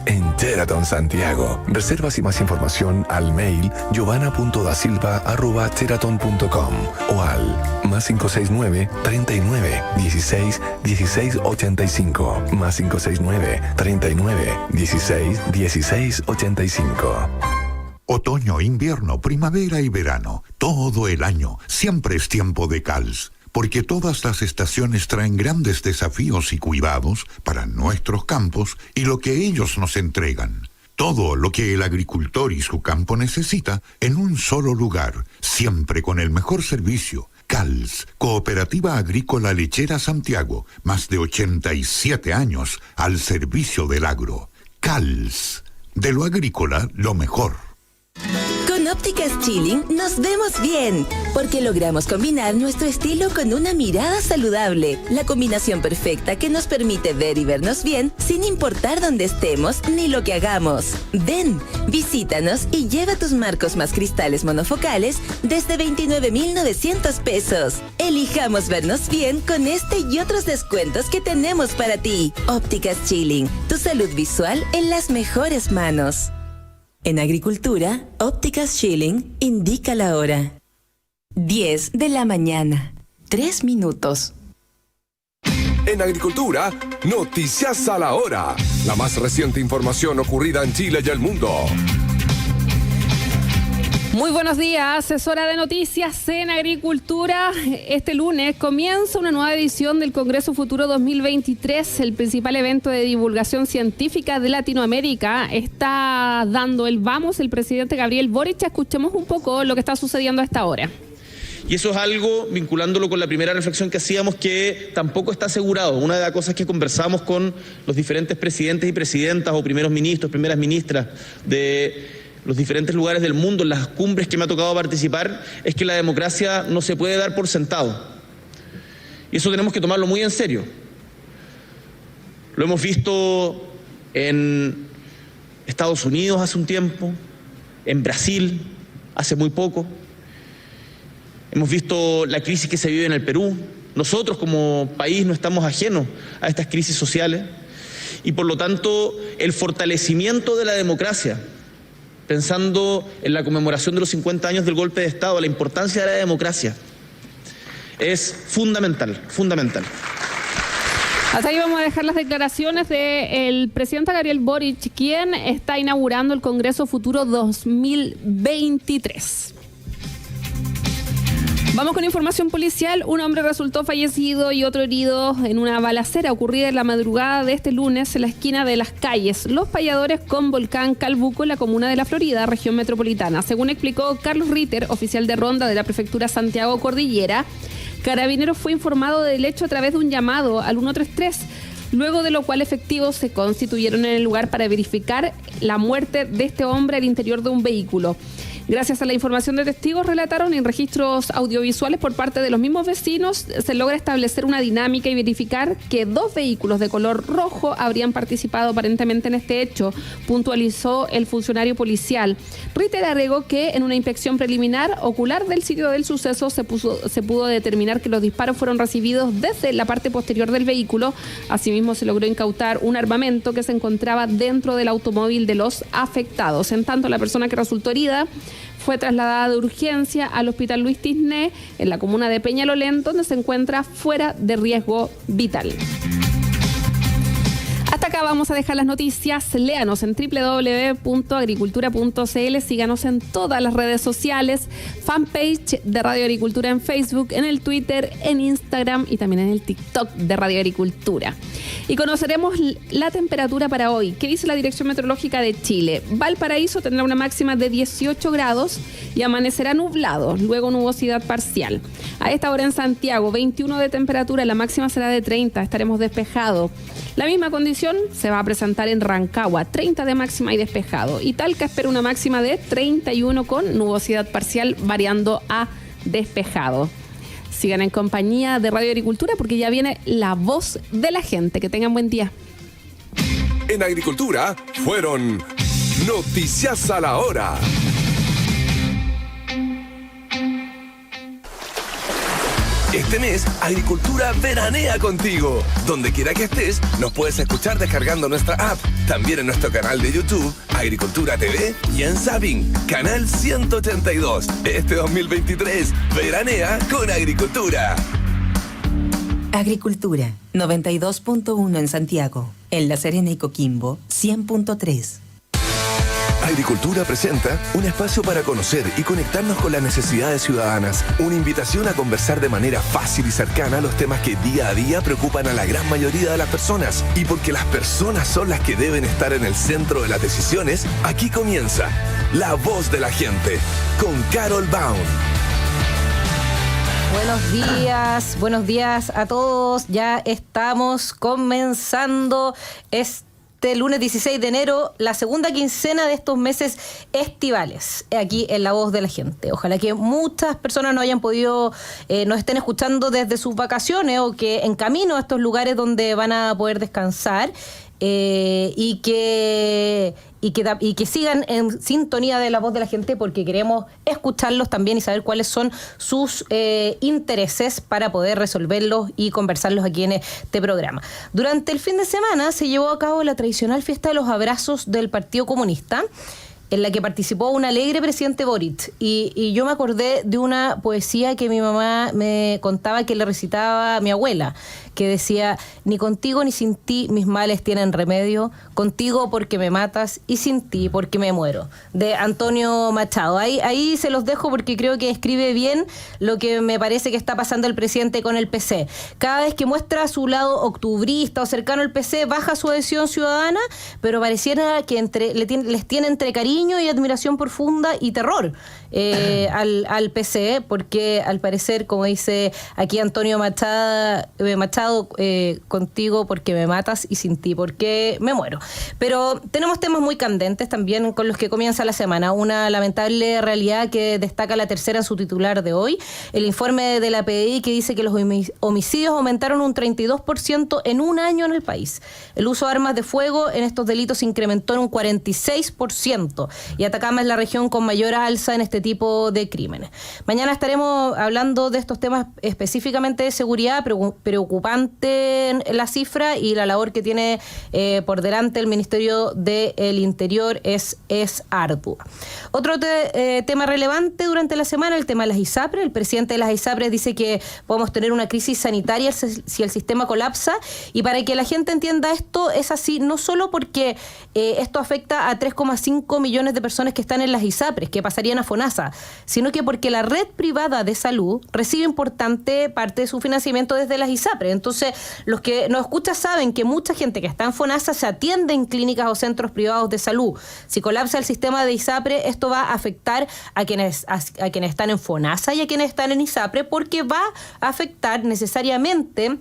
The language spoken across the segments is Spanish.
En Sheraton Santiago. Reservas y más información al mail giovanna.dasilva@sheraton.com o al +569 39 16 16 85 +569 39 16 16 85. Otoño, invierno, primavera y verano, todo el año, siempre es tiempo de CALS. Porque todas las estaciones traen grandes desafíos y cuidados para nuestros campos y lo que ellos nos entregan. Todo lo que el agricultor y su campo necesita en un solo lugar, siempre con el mejor servicio. CALS, Cooperativa Agrícola Lechera Santiago, más de 87 años al servicio del agro. CALS, de lo agrícola, lo mejor. Con Ópticas Chilling nos vemos bien, porque logramos combinar nuestro estilo con una mirada saludable. La combinación perfecta que nos permite ver y vernos bien sin importar dónde estemos ni lo que hagamos. Ven, visítanos y lleva tus marcos más cristales monofocales desde 29,900 pesos. Elijamos vernos bien con este y otros descuentos que tenemos para ti. Ópticas Chilling, tu salud visual en las mejores manos. En agricultura, Ópticas Schilling indica la hora. 10 de la mañana, 3 minutos. En agricultura, noticias a la hora. La más reciente información ocurrida en Chile y el mundo. Muy buenos días, es hora de noticias en agricultura. Este lunes comienza una nueva edición del Congreso Futuro 2023, el principal evento de divulgación científica de Latinoamérica. Está dando el vamos el presidente Gabriel Boric. Escuchemos un poco lo que está sucediendo a esta hora. Y eso es algo, vinculándolo con la primera reflexión que hacíamos, que tampoco está asegurado. Una de las cosas que conversamos con los diferentes presidentes y presidentas o primeros ministros, primeras ministras de los diferentes lugares del mundo, en las cumbres que me ha tocado participar, es que la democracia no se puede dar por sentado. Y eso tenemos que tomarlo muy en serio. Lo hemos visto en Estados Unidos hace un tiempo, en Brasil hace muy poco. Hemos visto la crisis que se vive en el Perú. Nosotros como país no estamos ajenos a estas crisis sociales. Y por lo tanto, el fortalecimiento de la democracia, pensando en la conmemoración de los 50 años del golpe de Estado, la importancia de la democracia es fundamental, fundamental. Hasta ahí vamos a dejar las declaraciones del presidente Gabriel Boric, quien está inaugurando el Congreso Futuro 2023. Vamos con información policial. Un hombre resultó fallecido y otro herido en una balacera ocurrida en la madrugada de este lunes en la esquina de Las Calles, Los Payadores con Volcán Calbuco, en la comuna de La Florida, región metropolitana. Según explicó Carlos Ritter, oficial de ronda de la prefectura Santiago Cordillera, Carabineros fue informado del hecho a través de un llamado al 133, luego de lo cual efectivos se constituyeron en el lugar para verificar la muerte de este hombre al interior de un vehículo. Gracias a la información de testigos, relataron en registros audiovisuales por parte de los mismos vecinos, se logra establecer una dinámica y verificar que 2 vehículos de color rojo habrían participado aparentemente en este hecho, puntualizó el funcionario policial. Ritter agregó que en una inspección preliminar ocular del sitio del suceso se pudo determinar que los disparos fueron recibidos desde la parte posterior del vehículo. Asimismo, se logró incautar un armamento que se encontraba dentro del automóvil de los afectados. En tanto, la persona que resultó herida fue trasladada de urgencia al Hospital Luis Tisné, en la comuna de Peñalolén, donde se encuentra fuera de riesgo vital. Hasta acá vamos a dejar las noticias. Léanos en www.agricultura.cl, síganos en todas las redes sociales, fanpage de Radio Agricultura en Facebook, en el Twitter, en Instagram y también en el TikTok de Radio Agricultura. Y conoceremos la temperatura para hoy. ¿Qué dice la Dirección Meteorológica de Chile? Valparaíso tendrá una máxima de 18 grados y amanecerá nublado, luego nubosidad parcial. A esta hora en Santiago, 21 de temperatura, la máxima será de 30, estaremos despejados. La misma condición se va a presentar en Rancagua, 30 de máxima y despejado. Y Talca espera una máxima de 31 con nubosidad parcial variando a despejado. Sigan en compañía de Radio Agricultura porque ya viene la voz de la gente. Que tengan buen día. En agricultura fueron noticias a la hora. Este mes, Agricultura veranea contigo. Donde quiera que estés, nos puedes escuchar descargando nuestra app. También en nuestro canal de YouTube, Agricultura TV, y en Sabin, canal 182. Este 2023, veranea con Agricultura. Agricultura, 92.1 en Santiago. En La Serena y Coquimbo, 100.3. Agricultura presenta un espacio para conocer y conectarnos con las necesidades ciudadanas. Una invitación a conversar de manera fácil y cercana los temas que día a día preocupan a la gran mayoría de las personas. Y porque las personas son las que deben estar en el centro de las decisiones, aquí comienza La Voz de la Gente con Carol Baum. Buenos días a todos. Ya estamos comenzando este lunes 16 de enero, la segunda quincena de estos meses estivales, aquí en La Voz de la Gente. Ojalá que muchas personas nos estén escuchando desde sus vacaciones o que en camino a estos lugares donde van a poder descansar. Y que sigan en sintonía de La Voz de la Gente, porque queremos escucharlos también y saber cuáles son sus intereses para poder resolverlos y conversarlos aquí en este programa. Durante el fin de semana se llevó a cabo la tradicional fiesta de los abrazos del Partido Comunista, en la que participó un alegre presidente Boric. Y yo me acordé de una poesía que mi mamá me contaba que le recitaba a mi abuela, que decía: ni contigo ni sin ti mis males tienen remedio, contigo porque me matas y sin ti porque me muero, de Antonio Machado. Ahí se los dejo porque creo que escribe bien lo que me parece que está pasando el presidente con el PC. Cada vez que muestra su lado octubrista o cercano al PC, baja su adhesión ciudadana, pero pareciera que les tiene entre cariño y admiración profunda y terror al PC, porque al parecer, como dice aquí Antonio Machado, contigo porque me matas y sin ti porque me muero. Pero tenemos temas muy candentes también con los que comienza la semana. Una lamentable realidad que destaca La Tercera en su titular de hoy: el informe de la PDI, que dice que los homicidios aumentaron un 32% en un año en el país. El uso de armas de fuego en estos delitos se incrementó en un 46%, y Atacama es la región con mayor alza en este tipo de crímenes. Mañana estaremos hablando de estos temas, específicamente de seguridad. Preocupante la cifra, y la labor que tiene por delante el Ministerio del Interior es ardua. Otro tema relevante durante la semana, el tema de las ISAPRES. El presidente de las ISAPRES dice que podemos tener una crisis sanitaria si el sistema colapsa, y para que la gente entienda esto, es así no solo porque esto afecta a 3,5 millones de personas que están en las ISAPRES, que pasarían a FONASA, sino que porque la red privada de salud recibe importante parte de su financiamiento desde las ISAPRES. Entonces, los que nos escuchan saben que mucha gente que está en FONASA se atiende en clínicas o centros privados de salud. Si colapsa el sistema de ISAPRE, esto va a afectar a quienes están en FONASA y a quienes están en ISAPRE, porque va a afectar necesariamente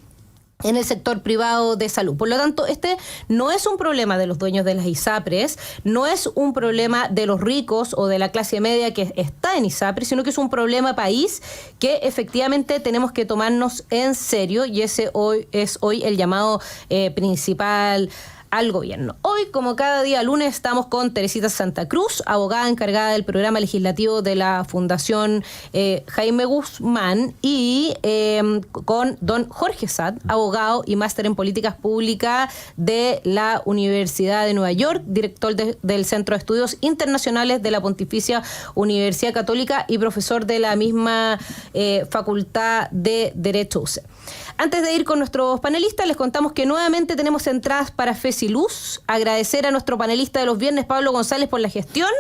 en el sector privado de salud. Por lo tanto, este no es un problema de los dueños de las ISAPRES, no es un problema de los ricos o de la clase media que está en ISAPRES, sino que es un problema país que efectivamente tenemos que tomarnos en serio, y ese es hoy el llamado principal al gobierno. Hoy, como cada día lunes, estamos con Teresita Santa Cruz, abogada encargada del programa legislativo de la Fundación Jaime Guzmán, y con don Jorge Sad, abogado y máster en políticas públicas de la Universidad de Nueva York, director del Centro de Estudios Internacionales de la Pontificia Universidad Católica y profesor de la misma Facultad de Derecho UCE. Antes de ir con nuestros panelistas, les contamos que nuevamente tenemos entradas para Fesiluz. Agradecer a nuestro panelista de los viernes, Pablo González, por la gestión.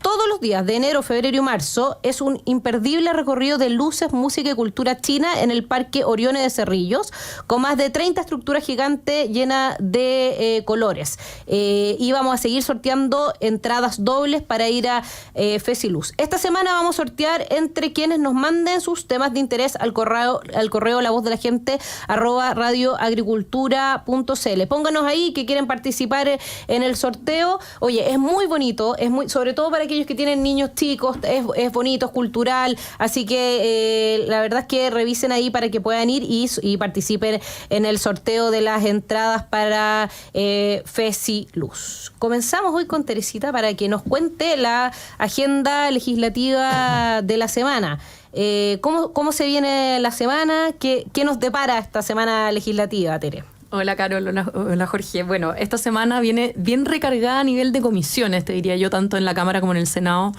Todos los días de enero, febrero y marzo es un imperdible recorrido de luces, música y cultura china en el Parque Orione de Cerrillos, con más de 30 estructuras gigantes llenas de colores. Y vamos a seguir sorteando entradas dobles para ir a Fesiluz. Esta semana vamos a sortear entre quienes nos manden sus temas de interés al correo La Voz de la Gente @radioagricultura.cl. Pónganos ahí que quieren participar en el sorteo. Oye, es muy bonito, sobre todo para aquellos que tienen niños chicos, es bonito, es cultural, así que la verdad es que revisen ahí para que puedan ir y participen en el sorteo de las entradas para Fesiluz. Comenzamos hoy con Teresita para que nos cuente la agenda legislativa de la semana. ¿Cómo se viene la semana? ¿Qué nos depara esta semana legislativa, Tere? Hola Carol, hola Jorge. Bueno, esta semana viene bien recargada a nivel de comisiones, te diría yo, tanto en la Cámara como en el Senado.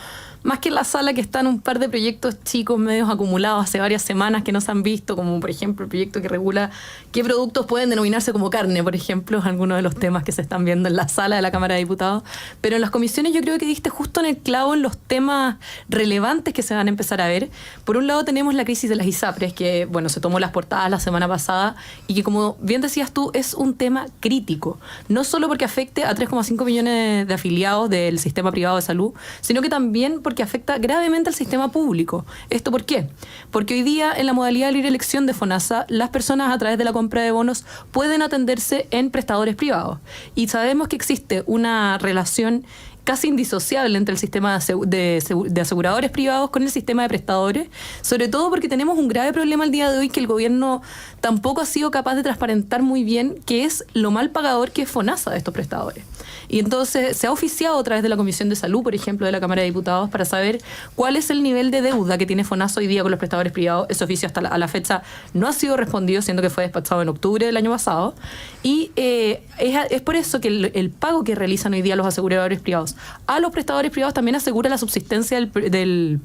Más que en la sala, que están un par de proyectos chicos medios acumulados hace varias semanas que no se han visto, como por ejemplo el proyecto que regula qué productos pueden denominarse como carne, por ejemplo, es alguno de los temas que se están viendo en la sala de la Cámara de Diputados. Pero en las comisiones yo creo que diste justo en el clavo en los temas relevantes que se van a empezar a ver. Por un lado tenemos la crisis de las ISAPRES, que bueno, se tomó las portadas la semana pasada y que, como bien decías tú, es un tema crítico. No solo porque afecte a 3,5 millones de afiliados del sistema privado de salud, sino que también porque afecta gravemente al sistema público. ¿Esto por qué? Porque hoy día, en la modalidad de libre elección de FONASA, las personas a través de la compra de bonos pueden atenderse en prestadores privados. Y sabemos que existe una relación casi indisociable entre el sistema de aseguradores privados con el sistema de prestadores, sobre todo porque tenemos un grave problema al día de hoy que el gobierno tampoco ha sido capaz de transparentar muy bien, que es lo mal pagador que es FONASA de estos prestadores. Y entonces se ha oficiado a través de la Comisión de Salud, por ejemplo, de la Cámara de Diputados, para saber cuál es el nivel de deuda que tiene FONASA hoy día con los prestadores privados. Ese oficio hasta a la fecha no ha sido respondido, siendo que fue despachado en octubre del año pasado. Y es por eso que el pago que realizan hoy día los aseguradores privados a los prestadores privados también asegura la subsistencia del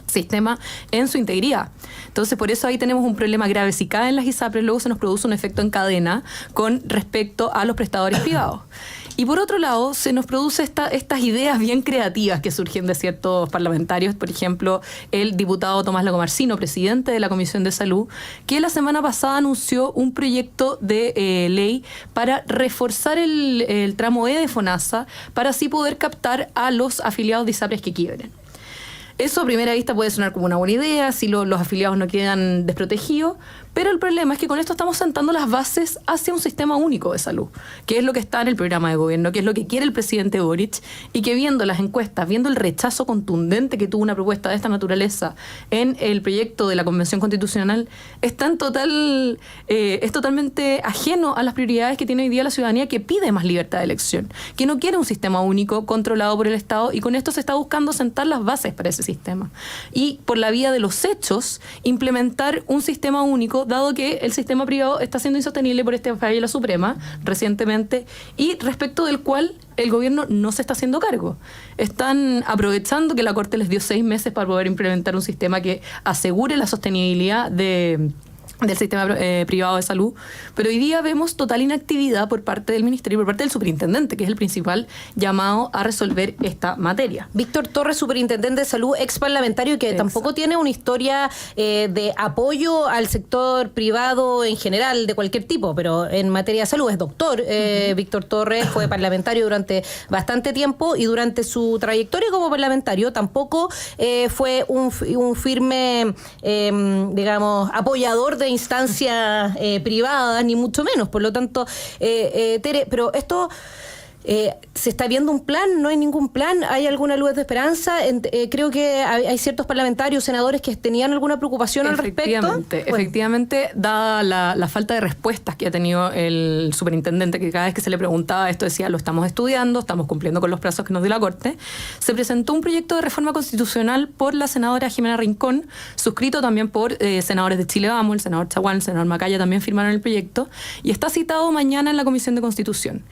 sistema en su integridad. Entonces, por eso ahí tenemos un problema grave. Si caen las ISAPRES, luego se nos produce un efecto en cadena con respecto a los prestadores privados. Y por otro lado, se nos produce estas ideas bien creativas que surgen de ciertos parlamentarios. Por ejemplo, el diputado Tomás Lagomarsino, presidente de la Comisión de Salud, que la semana pasada anunció un proyecto de ley para reforzar el tramo E de FONASA, para así poder captar a los afiliados de ISAPRES que quiebren. Eso a primera vista puede sonar como una buena idea, si los afiliados no quedan desprotegidos, pero el problema es que con esto estamos sentando las bases hacia un sistema único de salud, que es lo que está en el programa de gobierno, que es lo que quiere el presidente Boric, y que viendo las encuestas, viendo el rechazo contundente que tuvo una propuesta de esta naturaleza en el proyecto de la Convención Constitucional, es totalmente ajeno a las prioridades que tiene hoy día la ciudadanía, que pide más libertad de elección, que no quiere un sistema único controlado por el Estado, y con esto se está buscando sentar las bases para ese sistema. Y por la vía de los hechos, implementar un sistema único, dado que el sistema privado está siendo insostenible por este fallo de la Suprema recientemente, y respecto del cual el gobierno no se está haciendo cargo. Están aprovechando que la Corte les dio 6 meses para poder implementar un sistema que asegure la sostenibilidad del sistema privado de salud, pero hoy día vemos total inactividad por parte del Ministerio y por parte del superintendente, que es el principal llamado a resolver esta materia. Víctor Torres, superintendente de salud, ex parlamentario, que tampoco tiene una historia de apoyo al sector privado en general, de cualquier tipo, pero en materia de salud es doctor. Víctor Torres fue parlamentario durante bastante tiempo, y durante su trayectoria como parlamentario tampoco fue un firme, digamos, apoyador de instancias privadas, ni mucho menos. Por lo tanto, Tere, pero esto... ¿se está viendo un plan? ¿No hay ningún plan? ¿Hay alguna luz de esperanza? Creo que hay ciertos parlamentarios, senadores que tenían alguna preocupación al respecto. Efectivamente, dada la falta de respuestas que ha tenido el superintendente, que cada vez que se le preguntaba esto decía: lo estamos estudiando, estamos cumpliendo con los plazos que nos dio la Corte, se presentó un proyecto de reforma constitucional por la senadora Jimena Rincón, suscrito también por senadores de Chile Vamos, el senador Chaguán, el senador Macaya también firmaron el proyecto, y está citado mañana en la Comisión de Constitución.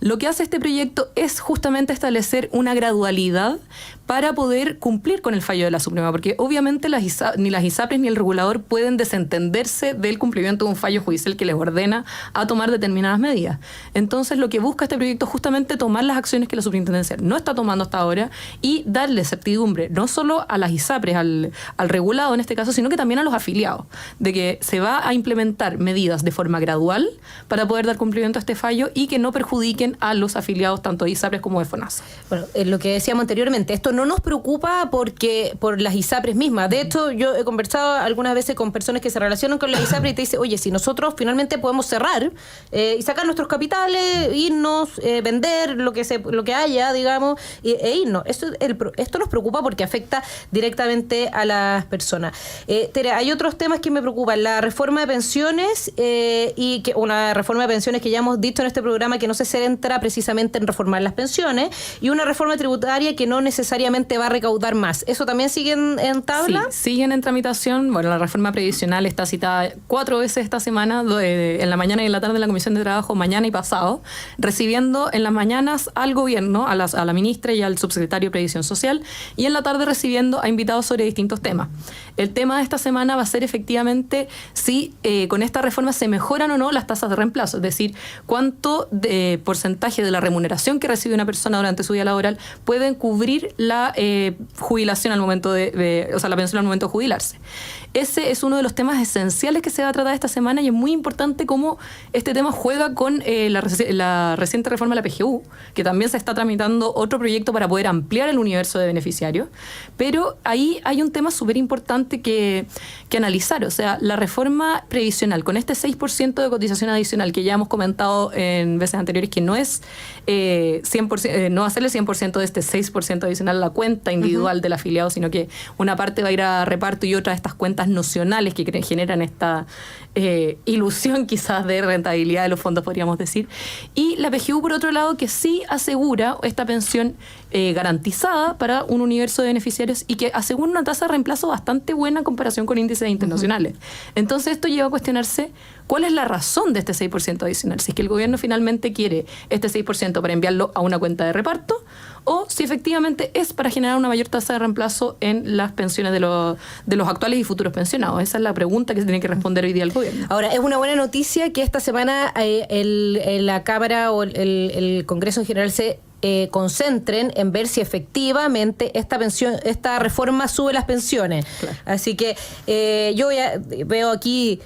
Lo que hace este proyecto es justamente establecer una gradualidad para poder cumplir con el fallo de la Suprema, porque obviamente ni las ISAPRES ni el regulador pueden desentenderse del cumplimiento de un fallo judicial que les ordena a tomar determinadas medidas. Entonces, lo que busca este proyecto es justamente tomar las acciones que la superintendencia no está tomando hasta ahora y darle certidumbre no solo a las ISAPRES, al regulado en este caso, sino que también a los afiliados, de que se va a implementar medidas de forma gradual para poder dar cumplimiento a este fallo y que no perjudiquen a los afiliados tanto de ISAPRES como de FONASA. Bueno, lo que decíamos anteriormente, esto no nos preocupa por las ISAPRES mismas. De hecho, yo he conversado algunas veces con personas que se relacionan con las ISAPRES y te dicen: oye, si nosotros finalmente podemos cerrar y sacar nuestros capitales, irnos, vender lo que haya, digamos, e irnos. Esto nos preocupa porque afecta directamente a las personas. Tere, hay otros temas que me preocupan. La reforma de pensiones, y que una reforma de pensiones que ya hemos dicho en este programa que no se centra precisamente en reformar las pensiones, y una reforma tributaria que no necesariamente va a recaudar más. ¿Eso también sigue en tabla? Sí, siguen en tramitación. Bueno, la reforma previsional está citada 4 veces esta semana, en la mañana y en la tarde en la Comisión de Trabajo, mañana y pasado, recibiendo en las mañanas al gobierno, a la ministra y al subsecretario de Previsión Social, y en la tarde recibiendo a invitados sobre distintos temas. El tema de esta semana va a ser efectivamente si con esta reforma se mejoran o no las tasas de reemplazo, es decir, cuánto de porcentaje de la remuneración que recibe una persona durante su vida laboral pueden cubrir la jubilación al momento o sea, la pensión al momento de jubilarse. Ese es uno de los temas esenciales que se va a tratar esta semana, y es muy importante cómo este tema juega con la reciente reforma de la PGU, que también se está tramitando otro proyecto para poder ampliar el universo de beneficiarios. Pero ahí hay un tema súper importante que analizar. O sea, la reforma previsional con este 6% de cotización adicional que ya hemos comentado en veces anteriores, que no es 100%, no hacerle 100% de este 6% adicional a la cuenta individual del afiliado, sino que una parte va a ir a reparto y otra a estas cuentas nocionales que generan esta ilusión quizás de rentabilidad de los fondos, podríamos decir. Y la PGU, por otro lado, que sí asegura esta pensión garantizada para un universo de beneficiarios y que asegura una tasa de reemplazo bastante buena en comparación con índices internacionales. Entonces esto lleva a cuestionarse cuál es la razón de este 6% adicional. Si es que el gobierno finalmente quiere este 6% para enviarlo a una cuenta de reparto, o si efectivamente es para generar una mayor tasa de reemplazo en las pensiones de los actuales y futuros pensionados. Esa es la pregunta que se tiene que responder hoy día el gobierno. Ahora, es una buena noticia que esta semana la Cámara o el Congreso en general se concentren en ver si efectivamente esta reforma sube las pensiones. Claro. Así que yo veo aquí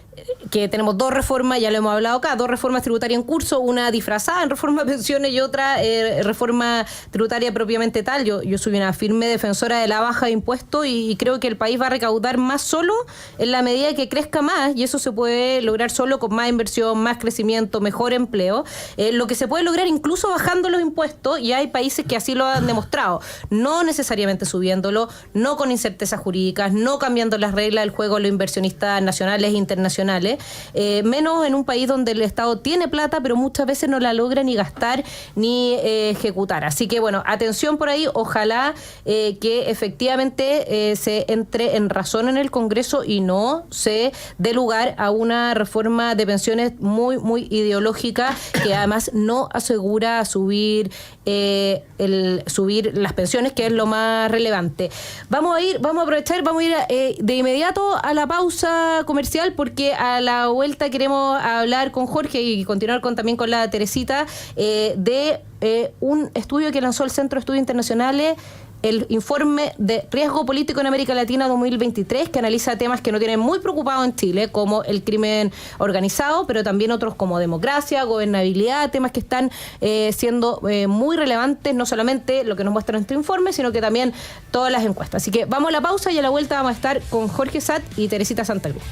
que tenemos 2 reformas, ya lo hemos hablado acá, 2 reformas tributarias en curso, una disfrazada en reforma de pensiones y otra reforma tributaria propiamente tal. Yo soy una firme defensora de la baja de impuestos y creo que el país va a recaudar más solo en la medida que crezca más, y eso se puede lograr solo con más inversión, más crecimiento, mejor empleo, lo que se puede lograr incluso bajando los impuestos, y hay países que así lo han demostrado, no necesariamente subiéndolo, no con incertezas jurídicas, no cambiando las reglas del juego a los inversionistas nacionales e internacionales, menos en un país donde el Estado tiene plata, pero muchas veces no la logra ni gastar ni ejecutar. Así que bueno, atención por ahí, ojalá que efectivamente se entre en razón en el Congreso y no se dé lugar a una reforma de pensiones muy, muy ideológica, que además no asegura subir las pensiones, que es lo más relevante. Vamos a ir de inmediato a la pausa comercial, porque a la vuelta queremos hablar con Jorge y continuar también con la Teresita de un estudio que lanzó el Centro de Estudios Internacionales, el informe de riesgo político en América Latina 2023, que analiza temas que nos tienen muy preocupados en Chile, como el crimen organizado, pero también otros como democracia, gobernabilidad, temas que están siendo muy relevantes, no solamente lo que nos muestra este informe, sino que también todas las encuestas. Así que vamos a la pausa y a la vuelta vamos a estar con Jorge Satt y Teresita Santa Cruz.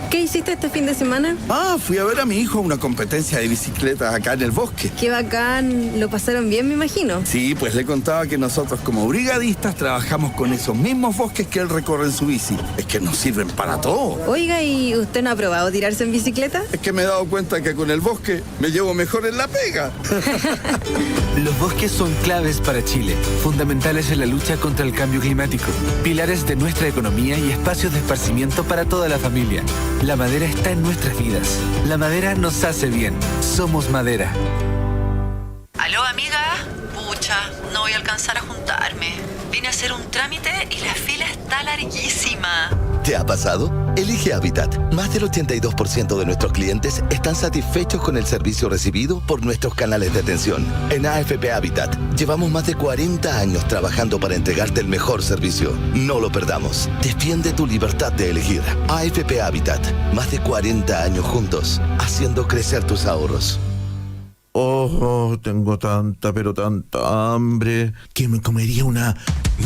¿Qué hiciste este fin de semana? Fui a ver a mi hijo a una competencia de bicicletas acá en el bosque. Qué bacán, lo pasaron bien, me imagino. Sí, pues le contaba que nosotros como brigadistas trabajamos con esos mismos bosques que él recorre en su bici. Es que nos sirven para todo. Oiga, ¿y usted no ha probado tirarse en bicicleta? Es que me he dado cuenta que con el bosque me llevo mejor en la pega. Los bosques son claves para Chile, fundamentales en la lucha contra el cambio climático, pilares de nuestra economía y espacios de esparcimiento para toda la familia. La madera está en nuestras vidas. La madera nos hace bien. Somos madera. ¿Aló, amiga? Pucha, no voy a alcanzar a juntarme. Vine a hacer un trámite y la fila está larguísima. ¿Te ha pasado? Elige Habitat. Más del 82% de nuestros clientes están satisfechos con el servicio recibido por nuestros canales de atención. En AFP Habitat llevamos más de 40 años trabajando para entregarte el mejor servicio. No lo perdamos. Defiende tu libertad de elegir. AFP Habitat. Más de 40 años juntos, haciendo crecer tus ahorros. Tengo tanta hambre que me comería una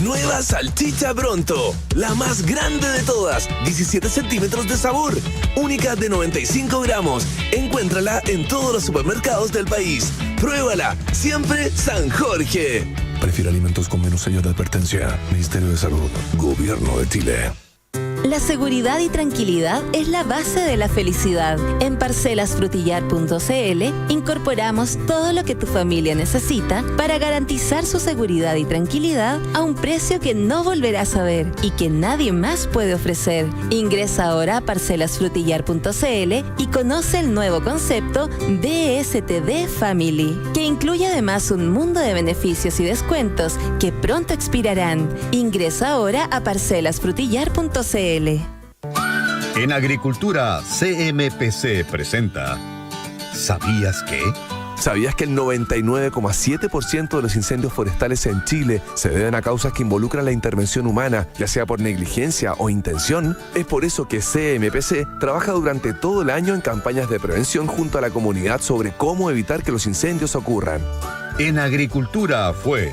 nueva salchicha Bronto, la más grande de todas, 17 centímetros de sabor, única de 95 gramos. Encuéntrala en todos los supermercados del país. Pruébala, siempre San Jorge. Prefiere alimentos con menos sello de advertencia. Ministerio de Salud, Gobierno de Chile. La seguridad y tranquilidad es la base de la felicidad. En parcelasfrutillar.cl incorporamos todo lo que tu familia necesita para garantizar su seguridad y tranquilidad a un precio que no volverás a ver y que nadie más puede ofrecer. Ingresa ahora a parcelasfrutillar.cl y conoce el nuevo concepto DSTD Family, que incluye además un mundo de beneficios y descuentos que pronto expirarán. Ingresa ahora a parcelasfrutillar.cl. En Agricultura, CMPC presenta ¿Sabías qué? ¿Sabías que el 99,7% de los incendios forestales en Chile se deben a causas que involucran la intervención humana, ya sea por negligencia o intención? Es por eso que CMPC trabaja durante todo el año en campañas de prevención junto a la comunidad sobre cómo evitar que los incendios ocurran. En Agricultura fue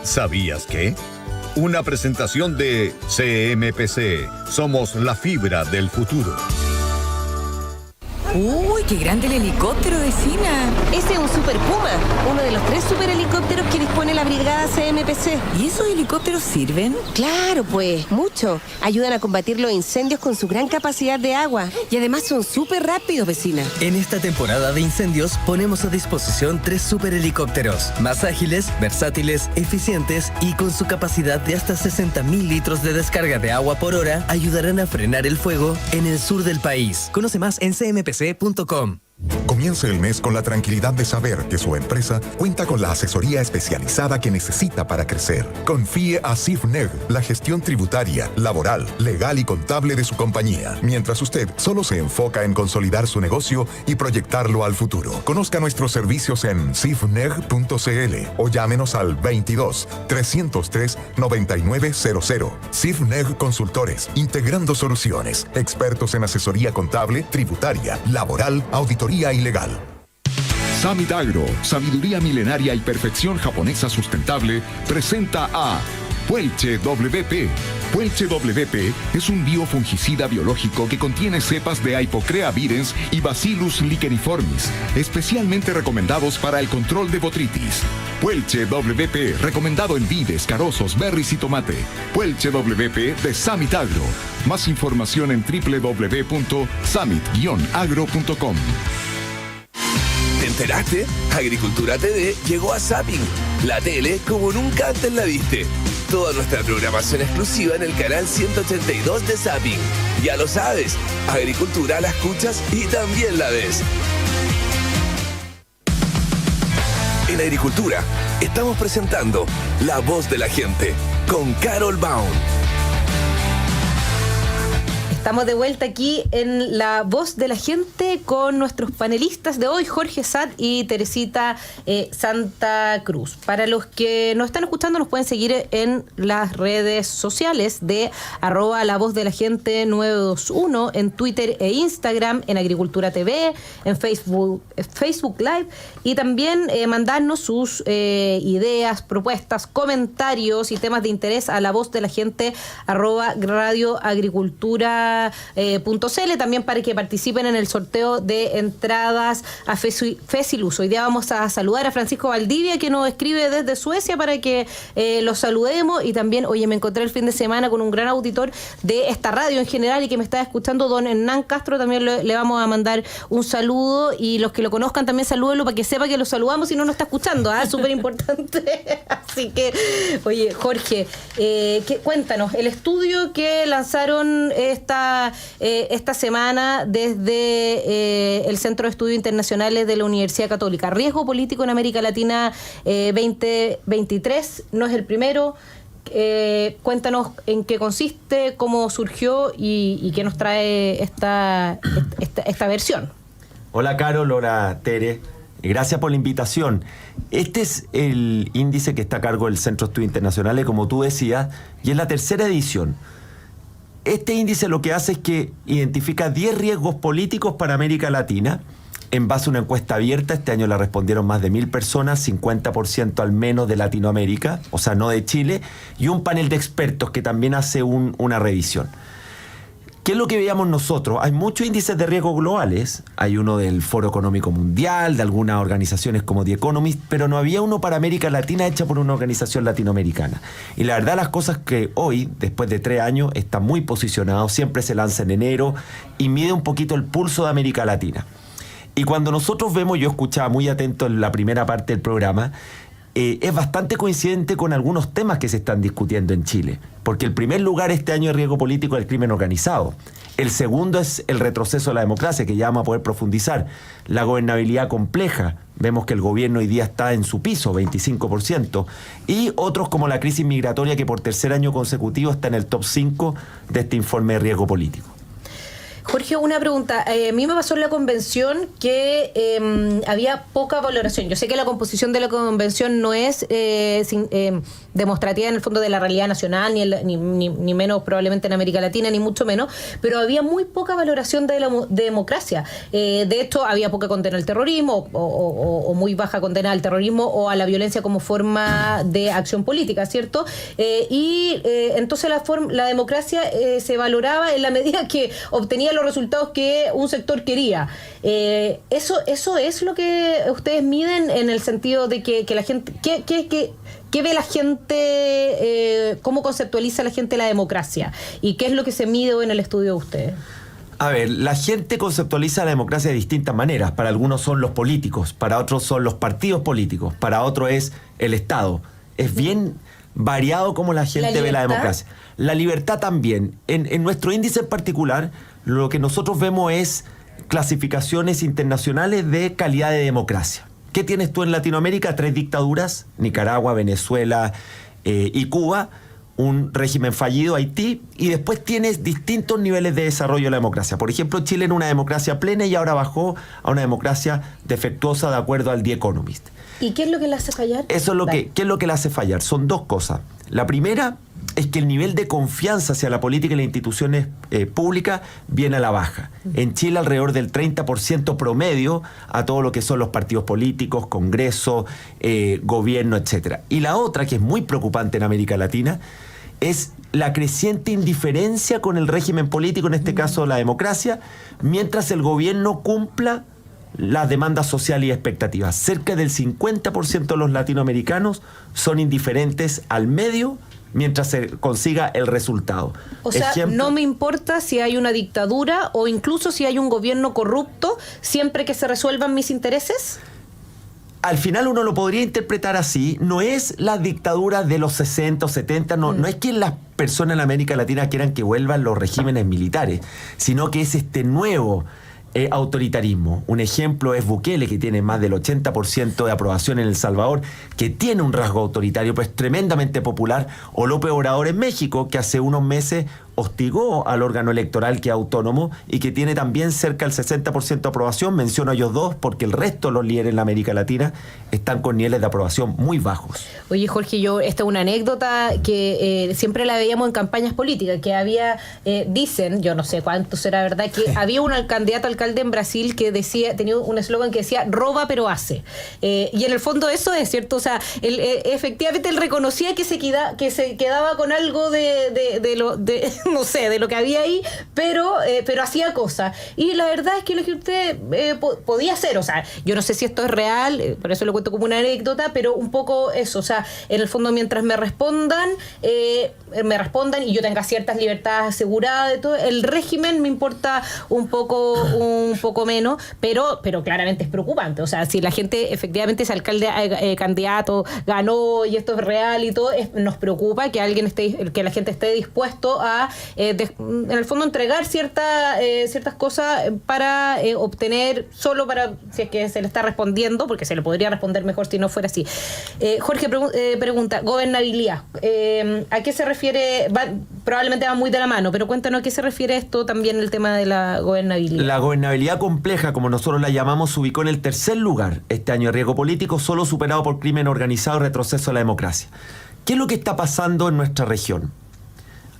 ¿Sabías qué? Una presentación de CMPC. Somos la fibra del futuro. ¡Uy, qué grande el helicóptero, vecina! Ese es un Super Puma, uno de los 3 superhelicópteros que dispone la brigada CMPC. ¿Y esos helicópteros sirven? Claro, pues, mucho. Ayudan a combatir los incendios con su gran capacidad de agua. Y además son súper rápidos, vecina. En esta temporada de incendios ponemos a disposición 3 superhelicópteros, más ágiles, versátiles, eficientes y con su capacidad de hasta 60.000 litros de descarga de agua por hora, ayudarán a frenar el fuego en el sur del país. Conoce más en cmpc.com. Comience el mes con la tranquilidad de saber que su empresa cuenta con la asesoría especializada que necesita para crecer. Confíe a CIFNEG la gestión tributaria, laboral, legal y contable de su compañía, mientras usted solo se enfoca en consolidar su negocio y proyectarlo al futuro. Conozca nuestros servicios en cifneg.cl o llámenos al 22-303-9900. CIFNEG Consultores, integrando soluciones, expertos en asesoría contable, tributaria, laboral, auditoría y legal. Summit Agro, sabiduría milenaria y perfección japonesa sustentable, presenta a Puelche WP. Puelche WP es un biofungicida biológico que contiene cepas de Hypocrea virens y Bacillus licheniformis, especialmente recomendados para el control de botritis. Puelche WP, recomendado en vides, carozos, berries y tomate. Puelche WP de Summit Agro. Más información en www.summit-agro.com. ¿Te enteraste? Agricultura TV llegó a Zapping, la tele como nunca antes la viste. Toda nuestra programación exclusiva en el canal 182 de Zapping. Ya lo sabes, Agricultura la escuchas y también la ves. En Agricultura estamos presentando La Voz de la Gente con Carol Baum. Estamos de vuelta aquí en La Voz de la Gente con nuestros panelistas de hoy, Jorge Satt y Teresita Santa Cruz. Para los que nos están escuchando, nos pueden seguir en las redes sociales de @LaVozDeLaGente921 en Twitter e Instagram, en Agricultura TV, en Facebook Live, y también mandarnos sus ideas, propuestas, comentarios y temas de interés a LaVozDeLaGente @radioagricultura.cl, también para que participen en el sorteo de entradas a Fesilus. Hoy día vamos a saludar a Francisco Valdivia, que nos escribe desde Suecia, para que lo saludemos. Y también, oye, me encontré el fin de semana con un gran auditor de esta radio en general y que me está escuchando, don Hernán Castro. También le vamos a mandar un saludo, y los que lo conozcan también salúdenlo para que sepa que lo saludamos y no nos está escuchando. Súper importante. Así que, oye, Jorge, cuéntanos, el estudio que lanzaron esta semana desde el Centro de Estudios Internacionales de la Universidad Católica, Riesgo Político en América Latina 2023, no es el primero. Cuéntanos en qué consiste, cómo surgió y qué nos trae esta versión. Hola Carol, hola Tere. Gracias por la invitación. Este es el índice que está a cargo del Centro de Estudios Internacionales, como tú decías, y es la 3ª edición. Este índice lo que hace es que identifica 10 riesgos políticos para América Latina en base a una encuesta abierta. Este año la respondieron más de 1.000 personas, 50% al menos de Latinoamérica, o sea, no de Chile, y un panel de expertos que también hace una revisión. ¿Qué es lo que veíamos nosotros? Hay muchos índices de riesgo globales. Hay uno del Foro Económico Mundial, de algunas organizaciones como The Economist, pero no había uno para América Latina hecha por una organización latinoamericana. Y la verdad, las cosas que hoy, después de 3 años, está muy posicionado, siempre se lanza en enero y mide un poquito el pulso de América Latina. Y cuando nosotros vemos, yo escuchaba muy atento en la primera parte del programa, es bastante coincidente con algunos temas que se están discutiendo en Chile. Porque el primer lugar este año de riesgo político es el crimen organizado. El segundo es el retroceso de la democracia, que ya vamos a poder profundizar. La gobernabilidad compleja. Vemos que el gobierno hoy día está en su piso, 25%. Y otros como la crisis migratoria, que por 3er año consecutivo está en el top 5 de este informe de riesgo político. Jorge, una pregunta. A mí me pasó en la convención que había poca valoración. Yo sé que la composición de la convención no es demostrativa en el fondo de la realidad nacional, ni menos probablemente en América Latina, ni mucho menos, pero había muy poca valoración de la democracia. De hecho, había poca condena al terrorismo o muy baja condena al terrorismo o a la violencia como forma de acción política, ¿cierto? Entonces la democracia se valoraba en la medida que obtenía los resultados que un sector quería. Eso es lo que ustedes miden en el sentido de que la gente... ¿Qué ve la gente? ¿Cómo conceptualiza la gente la democracia? ¿Y qué es lo que se mide en el estudio de ustedes? A ver, la gente conceptualiza la democracia de distintas maneras. Para algunos son los políticos, para otros son los partidos políticos, para otros es el Estado. Es bien variado cómo la gente ve la democracia. La libertad también. En nuestro índice en particular, lo que nosotros vemos es clasificaciones internacionales de calidad de democracia. ¿Qué tienes tú en Latinoamérica? 3 dictaduras, Nicaragua, Venezuela y Cuba, un régimen fallido, Haití, y después tienes distintos niveles de desarrollo de la democracia. Por ejemplo, Chile era una democracia plena y ahora bajó a una democracia defectuosa de acuerdo al The Economist. ¿Y qué es lo que le hace fallar? Eso es lo ¿qué es lo que le hace fallar? Son 2 cosas. La primera es que el nivel de confianza hacia la política y las instituciones públicas viene a la baja. En Chile alrededor del 30% promedio a todo lo que son los partidos políticos, Congreso, gobierno, etcétera. Y la otra, que es muy preocupante en América Latina, es la creciente indiferencia con el régimen político, en este caso la democracia, mientras el gobierno cumpla las demandas sociales y expectativas. Cerca del 50% de los latinoamericanos son indiferentes al medio mientras se consiga el resultado. O sea, no me importa si hay una dictadura o incluso si hay un gobierno corrupto, siempre que se resuelvan mis intereses. Al final uno lo podría interpretar así. No es la dictadura de los 60 o 70, no es que las personas en América Latina quieran que vuelvan los regímenes militares, sino que es este nuevo autoritarismo. Un ejemplo es Bukele, que tiene más del 80% de aprobación en El Salvador, que tiene un rasgo autoritario, pues tremendamente popular. O López Obrador en México, que hace unos meses hostigó al órgano electoral, que es autónomo, y que tiene también cerca del 60% de aprobación. Menciono a ellos 2 porque el resto de los líderes en la América Latina están con niveles de aprobación muy bajos. Oye, Jorge, esta es una anécdota que siempre la veíamos en campañas políticas, que había, dicen, yo no sé cuánto será verdad, que había un candidato a alcalde en Brasil que tenía un eslogan que decía, roba pero hace. Y en el fondo eso es cierto, o sea, efectivamente él reconocía que se quedaba con algo no sé, de lo que había ahí, pero hacía cosas. Y la verdad es que lo que usted podía hacer, o sea, yo no sé si esto es real, por eso lo cuento como una anécdota, pero un poco eso, o sea, en el fondo mientras me respondan y yo tenga ciertas libertades aseguradas de todo, el régimen me importa un poco menos, pero claramente es preocupante. O sea, si la gente, efectivamente, ese alcalde candidato ganó y esto es real y todo, nos preocupa que que la gente esté dispuesto a en el fondo entregar ciertas cosas para obtener, solo para, si es que se le está respondiendo, porque se le podría responder mejor si no fuera así. Jorge pregunta, gobernabilidad, ¿a qué se refiere? Probablemente va muy de la mano, pero cuéntanos a qué se refiere esto también, el tema de la gobernabilidad. La gobernabilidad compleja, como nosotros la llamamos, se ubicó en el 3er lugar este año de riesgo político, solo superado por crimen organizado y retroceso a la democracia. ¿Qué es lo que está pasando en nuestra región?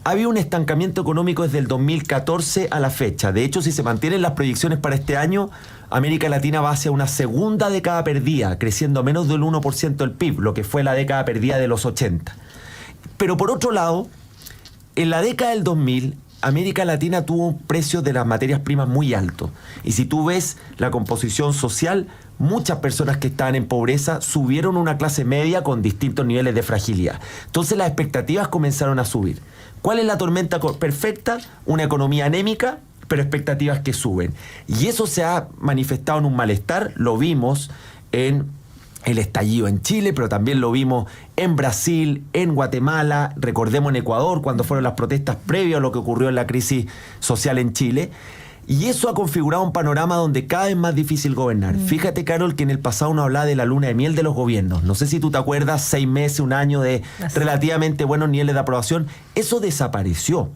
Había un estancamiento económico desde el 2014 a la fecha. De hecho, si se mantienen las proyecciones para este año, América Latina va hacia una segunda década perdida, creciendo a menos del 1% del PIB, lo que fue la década perdida de los 80. Pero por otro lado, en la década del 2000, América Latina tuvo un precio de las materias primas muy alto. Y si tú ves la composición social, muchas personas que estaban en pobreza subieron a una clase media con distintos niveles de fragilidad. Entonces las expectativas comenzaron a subir. ¿Cuál es la tormenta perfecta? Una economía anémica, pero expectativas que suben. Y eso se ha manifestado en un malestar. Lo vimos en el estallido en Chile, pero también lo vimos en Brasil, en Guatemala, recordemos en Ecuador, cuando fueron las protestas previas a lo que ocurrió en la crisis social en Chile. Y eso ha configurado un panorama donde cada vez es más difícil gobernar. Fíjate, Carol, que en el pasado uno hablaba de la luna de miel de los gobiernos. No sé si tú te acuerdas, 6 meses, un año de relativamente buenos niveles de aprobación. Eso desapareció.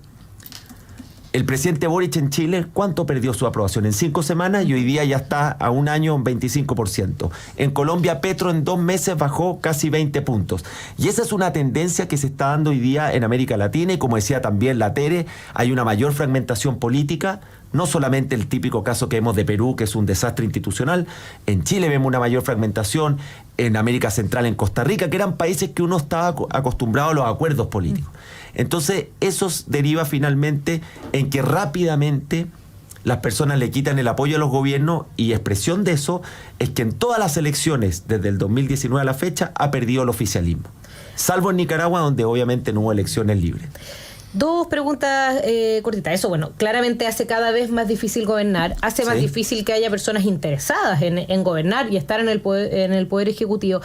El presidente Boric en Chile, ¿cuánto perdió su aprobación? En 5 semanas y hoy día ya está a un año en 25%. En Colombia, Petro en 2 meses bajó casi 20 puntos. Y esa es una tendencia que se está dando hoy día en América Latina y como decía también la Tere, hay una mayor fragmentación política. No solamente el típico caso que vemos de Perú, que es un desastre institucional. En Chile vemos una mayor fragmentación, en América Central, en Costa Rica, que eran países que uno estaba acostumbrado a los acuerdos políticos. Entonces, eso deriva finalmente en que rápidamente las personas le quitan el apoyo a los gobiernos y expresión de eso es que en todas las elecciones, desde el 2019 a la fecha, ha perdido el oficialismo. Salvo en Nicaragua, donde obviamente no hubo elecciones libres. 2 preguntas cortitas. Eso, bueno, claramente hace cada vez más difícil gobernar, hace más difícil que haya personas interesadas en gobernar y estar en el poder ejecutivo.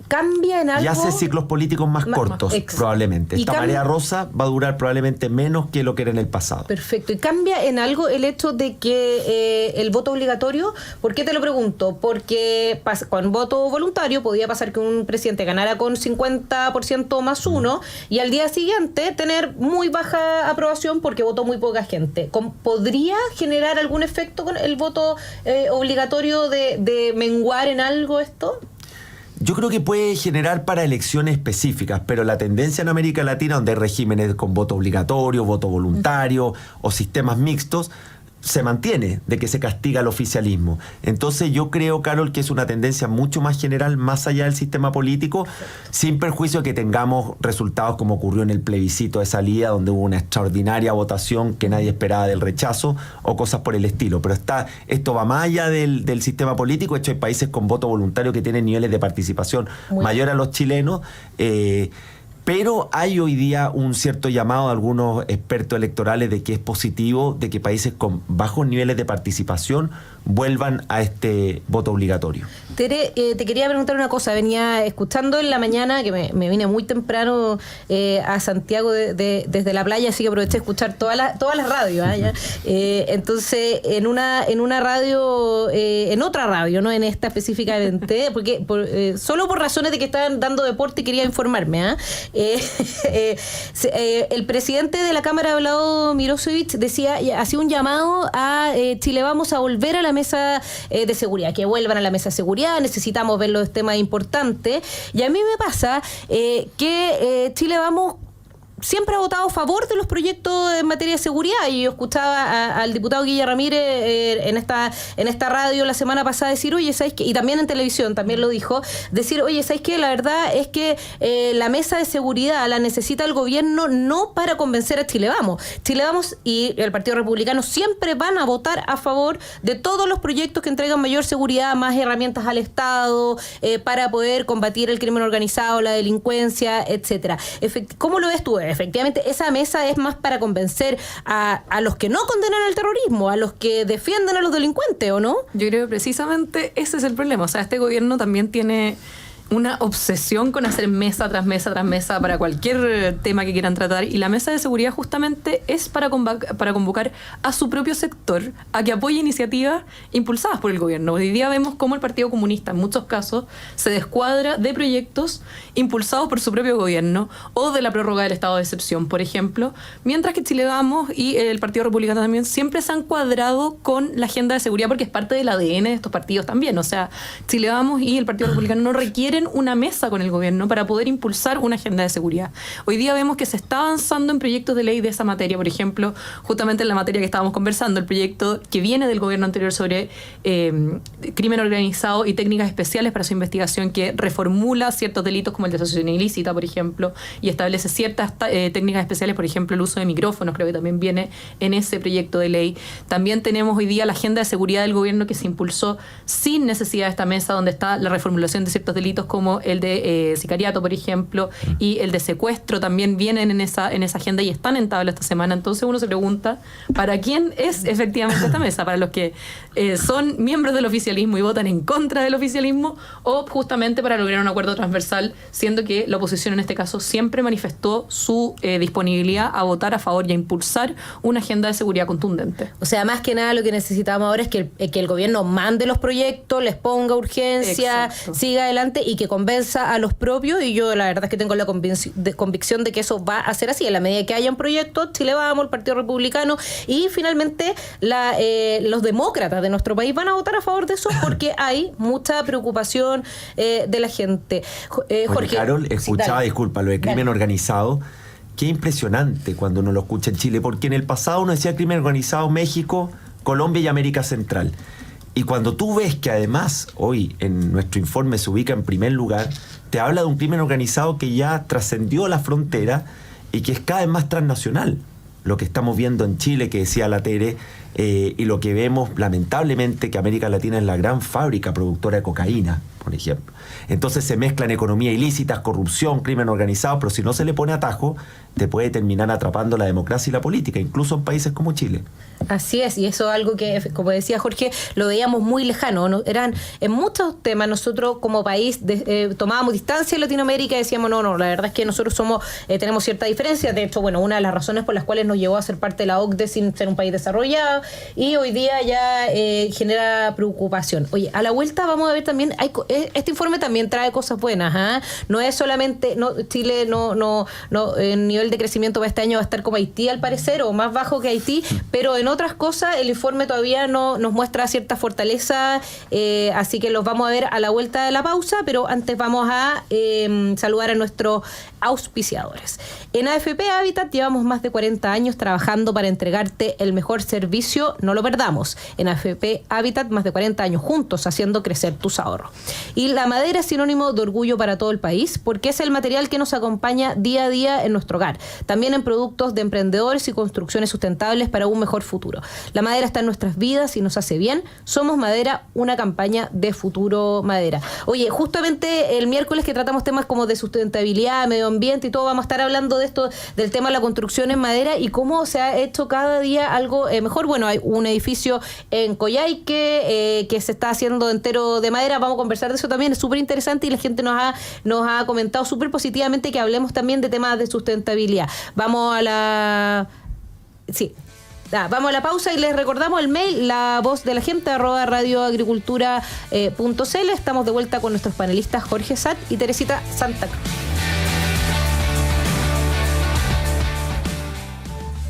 ¿Cambia en algo? Y hace ciclos políticos más cortos, probablemente. Esta marea rosa va a durar probablemente menos que lo que era en el pasado. Perfecto. ¿Y cambia en algo el hecho de que el voto obligatorio? ¿Por qué te lo pregunto? Porque con voto voluntario podía pasar que un presidente ganara con 50% más 1 y al día siguiente tener muy baja aprobación porque votó muy poca gente. ¿Podría generar algún efecto con el voto obligatorio de menguar en algo esto? Yo creo que puede generar para elecciones específicas, pero la tendencia en América Latina, donde hay regímenes con voto obligatorio, voto voluntario o sistemas mixtos, se mantiene de que se castiga al oficialismo. Entonces yo creo, Carol, que es una tendencia mucho más general, más allá del sistema político, sin perjuicio de que tengamos resultados como ocurrió en el plebiscito de salida, donde hubo una extraordinaria votación que nadie esperaba del rechazo, o cosas por el estilo. Pero esto va más allá del sistema político. De hecho, hay países con voto voluntario que tienen niveles de participación mayor a los chilenos, pero hay hoy día un cierto llamado de algunos expertos electorales de que es positivo de que países con bajos niveles de participación vuelvan a este voto obligatorio. Tere, te quería preguntar una cosa. Venía escuchando en la mañana, que me vine muy temprano a Santiago desde la playa, así que aproveché de escuchar todas las radios. Entonces, en una radio, en otra radio, no en esta específicamente, porque solo por razones de que estaban dando deporte quería informarme. El presidente de la Cámara, Vlado Mirosevic, hacía un llamado a Chile Vamos a volver a la mesa de seguridad, que vuelvan a la mesa de seguridad, necesitamos ver los temas importantes. Y a mí me pasa que Chile Vamos siempre ha votado a favor de los proyectos en materia de seguridad, y yo escuchaba al diputado Guilla Ramírez en esta radio la semana pasada decir, oye, ¿sabes qué? Y también en televisión también lo dijo, decir, oye, ¿sabes qué? La verdad es que la mesa de seguridad la necesita el gobierno no para convencer a Chile Vamos. Chile Vamos y el Partido Republicano siempre van a votar a favor de todos los proyectos que entregan mayor seguridad, más herramientas al Estado, para poder combatir el crimen organizado, la delincuencia, etcétera. ¿Cómo lo ves tú? Efectivamente, esa mesa es más para convencer a los que no condenan el terrorismo, a los que defienden a los delincuentes, ¿o no? Yo creo que precisamente ese es el problema. O sea, este gobierno también tiene una obsesión con hacer mesa tras mesa tras mesa para cualquier tema que quieran tratar, y la mesa de seguridad justamente es para convocar a su propio sector a que apoye iniciativas impulsadas por el gobierno. Hoy día vemos cómo el Partido Comunista en muchos casos se descuadra de proyectos impulsados por su propio gobierno o de la prórroga del estado de excepción, por ejemplo, mientras que Chile Vamos y el Partido Republicano también siempre se han cuadrado con la agenda de seguridad porque es parte del ADN de estos partidos también. O sea, Chile Vamos y el Partido Republicano no requieren abren una mesa con el gobierno para poder impulsar una agenda de seguridad. Hoy día vemos que se está avanzando en proyectos de ley de esa materia, por ejemplo, justamente en la materia que estábamos conversando, el proyecto que viene del gobierno anterior sobre crimen organizado y técnicas especiales para su investigación, que reformula ciertos delitos como el de asociación ilícita, por ejemplo, y establece ciertas técnicas especiales, por ejemplo, el uso de micrófonos, creo que también viene en ese proyecto de ley. También tenemos hoy día la agenda de seguridad del gobierno que se impulsó sin necesidad de esta mesa, donde está la reformulación de ciertos delitos como el de sicariato, por ejemplo, y el de secuestro también vienen en esa agenda y están en tabla esta semana. Entonces uno se pregunta, ¿para quién es efectivamente esta mesa? ¿Para los que son miembros del oficialismo y votan en contra del oficialismo, o justamente para lograr un acuerdo transversal, siendo que la oposición en este caso siempre manifestó su disponibilidad a votar a favor y a impulsar una agenda de seguridad contundente? O sea, más que nada lo que necesitamos ahora es que el gobierno mande los proyectos, les ponga urgencia, Exacto. siga adelante y que convenza a los propios, y yo la verdad es que tengo la convicción de que eso va a ser así. En la medida que haya un proyecto, Chile Vamos, el Partido Republicano y finalmente los demócratas de nuestro país van a votar a favor de eso, porque hay mucha preocupación de la gente. Jorge, Oye, Carol, escuchaba, sí, disculpa, lo de crimen organizado. Qué impresionante cuando uno lo escucha en Chile, porque en el pasado uno decía crimen organizado México, Colombia y América Central. Y cuando tú ves que además hoy en nuestro informe se ubica en primer lugar, te habla de un crimen organizado que ya trascendió la frontera y que es cada vez más transnacional. Lo que estamos viendo en Chile, que decía la Tere, y lo que vemos lamentablemente, que América Latina es la gran fábrica productora de cocaína, por ejemplo. Entonces se mezclan economía ilícitas, corrupción, crimen organizado, pero si no se le pone atajo, te puede terminar atrapando la democracia y la política, incluso en países como Chile. Así es, y eso es algo que, como decía Jorge, lo veíamos muy lejano, ¿no? Eran en muchos temas nosotros como país tomábamos distancia en Latinoamérica y decíamos no, la verdad es que nosotros tenemos cierta diferencia. De hecho, bueno, una de las razones por las cuales nos llevó a ser parte de la OCDE sin ser un país desarrollado, y hoy día ya genera preocupación. Oye, a la vuelta vamos a ver también, este informe también trae cosas buenas, ¿eh? No es solamente, Chile el nivel de crecimiento para este año va a estar como Haití al parecer, o más bajo que Haití, pero en otras cosas el informe todavía no nos muestra cierta fortaleza, así que los vamos a ver a la vuelta de la pausa, pero antes vamos a saludar a nuestros auspiciadores. En AFP Habitat llevamos más de 40 años trabajando para entregarte el mejor servicio, no lo perdamos. En AFP Habitat más de 40 años juntos haciendo crecer tus ahorros. Y la madera es sinónimo de orgullo para todo el país porque es el material que nos acompaña día a día en nuestro hogar, también en productos de emprendedores y construcciones sustentables para un mejor futuro. La madera está en nuestras vidas y nos hace bien. Somos Madera, una campaña de Futuro Madera. Oye, justamente el miércoles que tratamos temas como de sustentabilidad, medio ambiente y todo, vamos a estar hablando de esto, del tema de la construcción en madera y cómo se ha hecho cada día algo mejor. Bueno, hay un edificio en Coyhaique que se está haciendo entero de madera. Vamos a conversar de eso también, es súper interesante y la gente nos ha comentado súper positivamente que hablemos también de temas de sustentabilidad. Vamos a la pausa y les recordamos el mail, la voz de la gente @radioagricultura.cl. Estamos de vuelta con nuestros panelistas Jorge Sat y Teresita Santa Cruz.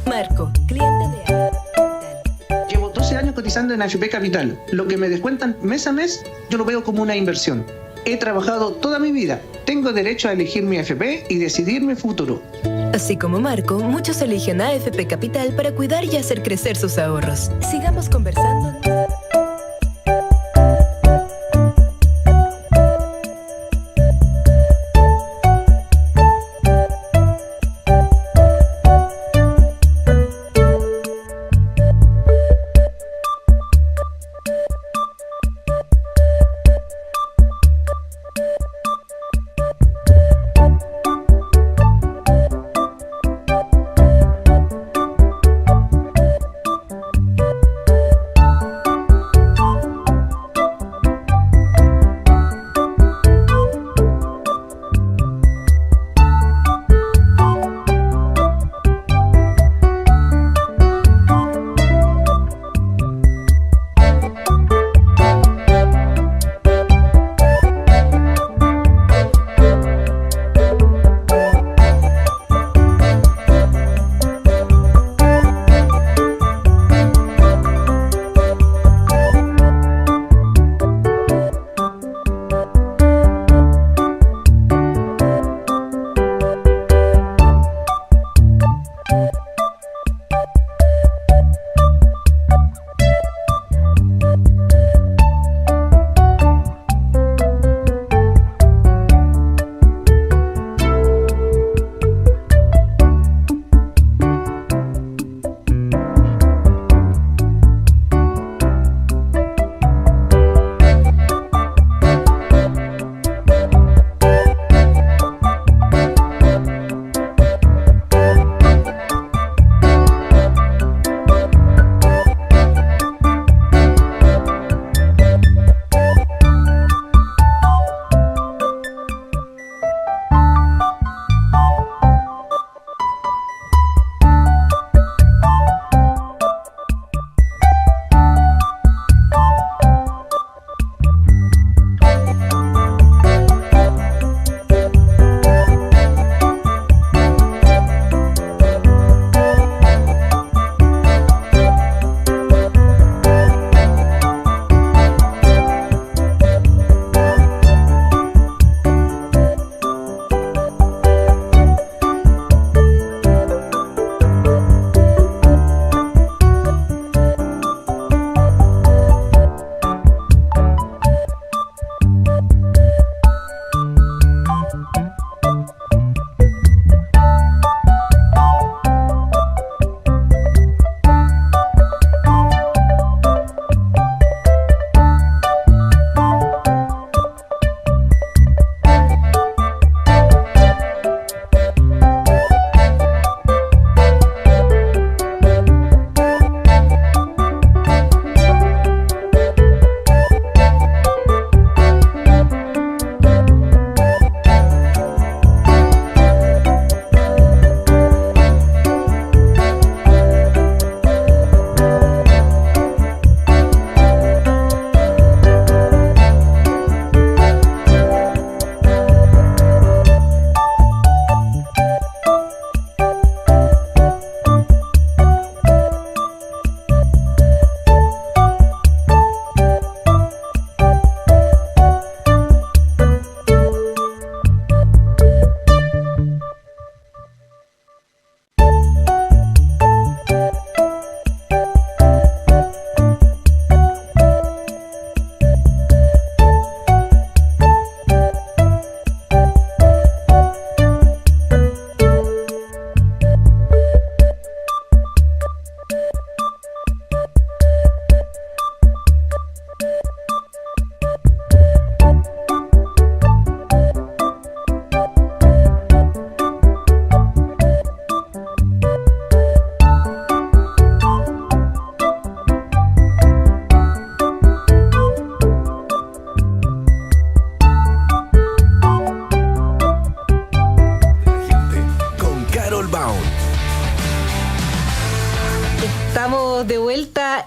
Marco, cliente de Llevo 12 años cotizando en AFP Capital. Lo que me descuentan mes a mes, yo lo veo como una inversión. He trabajado toda mi vida. Tengo derecho a elegir mi AFP y decidir mi futuro. Así como Marco, muchos eligen AFP Capital para cuidar y hacer crecer sus ahorros. Sigamos conversando.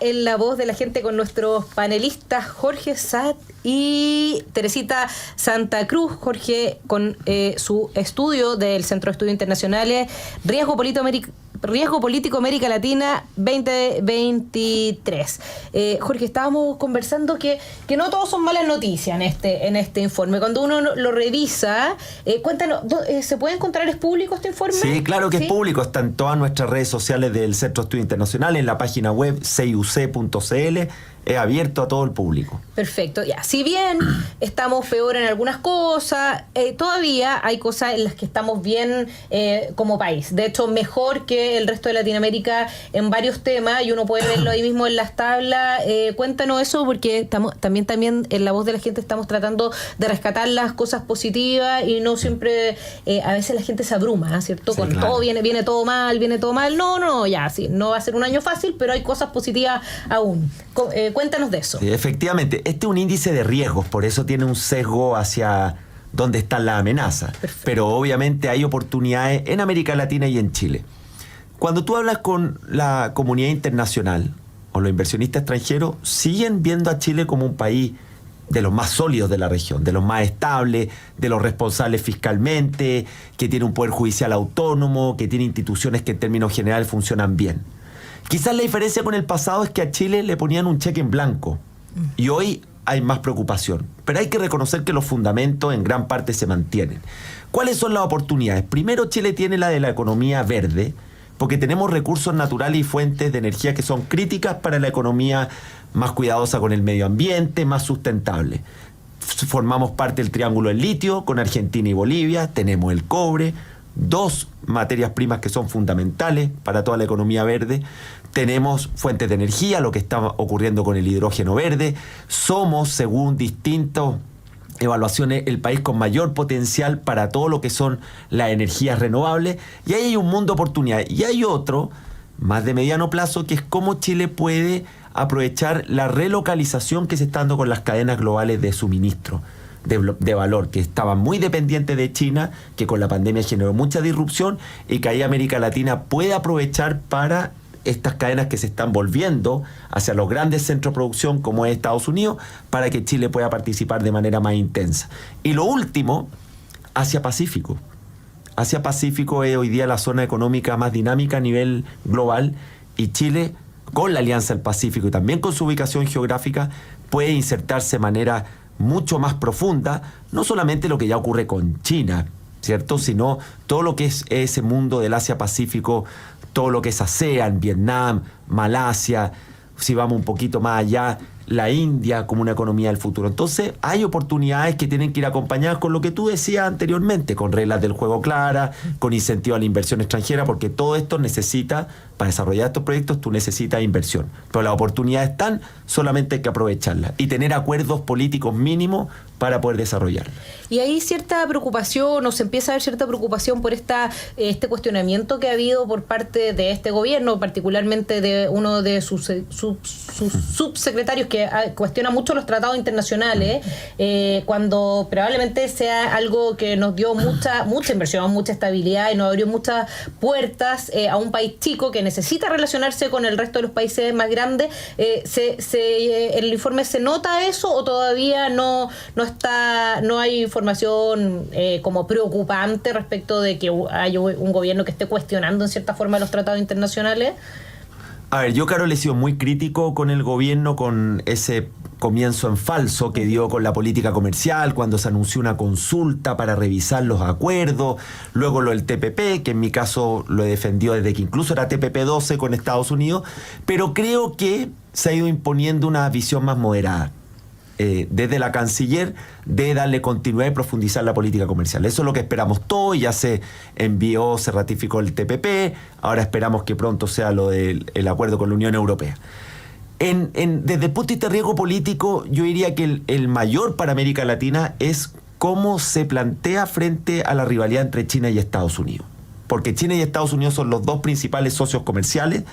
en La Voz de la Gente con nuestros panelistas Jorge Saad y Teresita Santa Cruz. Jorge con su estudio del Centro de Estudios Internacionales Riesgo Político América Latina 2023. Jorge, estábamos conversando que no todos son malas noticias en este informe. Cuando uno lo revisa, cuéntanos, ¿se puede encontrar? ¿Es público este informe? Sí, claro que es público. Está en todas nuestras redes sociales del Centro de Estudios Internacionales, en la página web ciuc.cl. Es abierto a todo el público. Perfecto, ya. Si bien estamos peor en algunas cosas, todavía hay cosas en las que estamos bien como país. De hecho, mejor que el resto de Latinoamérica en varios temas, y uno puede verlo ahí mismo en las tablas. Cuéntanos eso, porque también en La Voz de la Gente estamos tratando de rescatar las cosas positivas y no siempre, a veces la gente se abruma, ¿cierto? Sí, Con claro. todo viene todo mal. No, ya, sí, no va a ser un año fácil, pero hay cosas positivas aún. Cuéntanos de eso. Sí, efectivamente, este es un índice de riesgos, por eso tiene un sesgo hacia dónde están las amenazas. Perfecto. Pero obviamente hay oportunidades en América Latina y en Chile. Cuando tú hablas con la comunidad internacional o los inversionistas extranjeros, siguen viendo a Chile como un país de los más sólidos de la región, de los más estables, de los responsables fiscalmente, que tiene un poder judicial autónomo, que tiene instituciones que en términos generales funcionan bien. Quizás la diferencia con el pasado es que a Chile le ponían un cheque en blanco y hoy hay más preocupación. Pero hay que reconocer que los fundamentos en gran parte se mantienen. ¿Cuáles son las oportunidades? Primero, Chile tiene la de la economía verde, porque tenemos recursos naturales y fuentes de energía que son críticas para la economía más cuidadosa con el medio ambiente, más sustentable. Formamos parte del triángulo del litio con Argentina y Bolivia, tenemos el cobre, 2 materias primas que son fundamentales para toda la economía verde. Tenemos fuentes de energía, lo que está ocurriendo con el hidrógeno verde. Somos, según distintas evaluaciones, el país con mayor potencial para todo lo que son las energías renovables. Y ahí hay un mundo de oportunidades. Y hay otro, más de mediano plazo, que es cómo Chile puede aprovechar la relocalización que se está dando con las cadenas globales de suministro de valor, que estaban muy dependientes de China, que con la pandemia generó mucha disrupción y que ahí América Latina puede aprovechar para estas cadenas que se están volviendo hacia los grandes centros de producción como es Estados Unidos, para que Chile pueda participar de manera más intensa. Y lo último, Asia-Pacífico. Asia-Pacífico es hoy día la zona económica más dinámica a nivel global y Chile, con la Alianza del Pacífico y también con su ubicación geográfica, puede insertarse de manera mucho más profunda, no solamente lo que ya ocurre con China, ¿cierto? Sino todo lo que es ese mundo del Asia-Pacífico, todo lo que es ASEAN, Vietnam, Malasia, si vamos un poquito más allá, la India como una economía del futuro. Entonces hay oportunidades que tienen que ir acompañadas con lo que tú decías anteriormente, con reglas del juego claras, con incentivo a la inversión extranjera, porque todo esto necesita, para desarrollar estos proyectos, tú necesitas inversión. Pero las oportunidades están, solamente hay que aprovecharlas y tener acuerdos políticos mínimos para poder desarrollarlas. Y hay cierta preocupación, o se empieza a ver cierta preocupación por este cuestionamiento que ha habido por parte de este gobierno, particularmente de uno de sus subsecretarios que cuestiona mucho los tratados internacionales, cuando probablemente sea algo que nos dio mucha inversión, mucha estabilidad y nos abrió muchas puertas a un país chico que necesita relacionarse con el resto de los países más grandes. ¿En el informe se nota eso o todavía no hay información como preocupante respecto de que haya un gobierno que esté cuestionando en cierta forma los tratados internacionales? A ver, yo, Carol, he sido muy crítico con el gobierno, con ese comienzo en falso que dio con la política comercial, cuando se anunció una consulta para revisar los acuerdos, luego lo del TPP, que en mi caso lo he defendido desde que incluso era TPP-12 con Estados Unidos, pero creo que se ha ido imponiendo una visión más moderada. Desde la canciller, de darle continuidad y profundizar la política comercial. Eso es lo que esperamos todos. Ya se envió, se ratificó el TPP, ahora esperamos que pronto sea lo del acuerdo con la Unión Europea. Desde el punto de vista de riesgo político, yo diría que el mayor para América Latina es cómo se plantea frente a la rivalidad entre China y Estados Unidos. Porque China y Estados Unidos son los dos principales socios comerciales.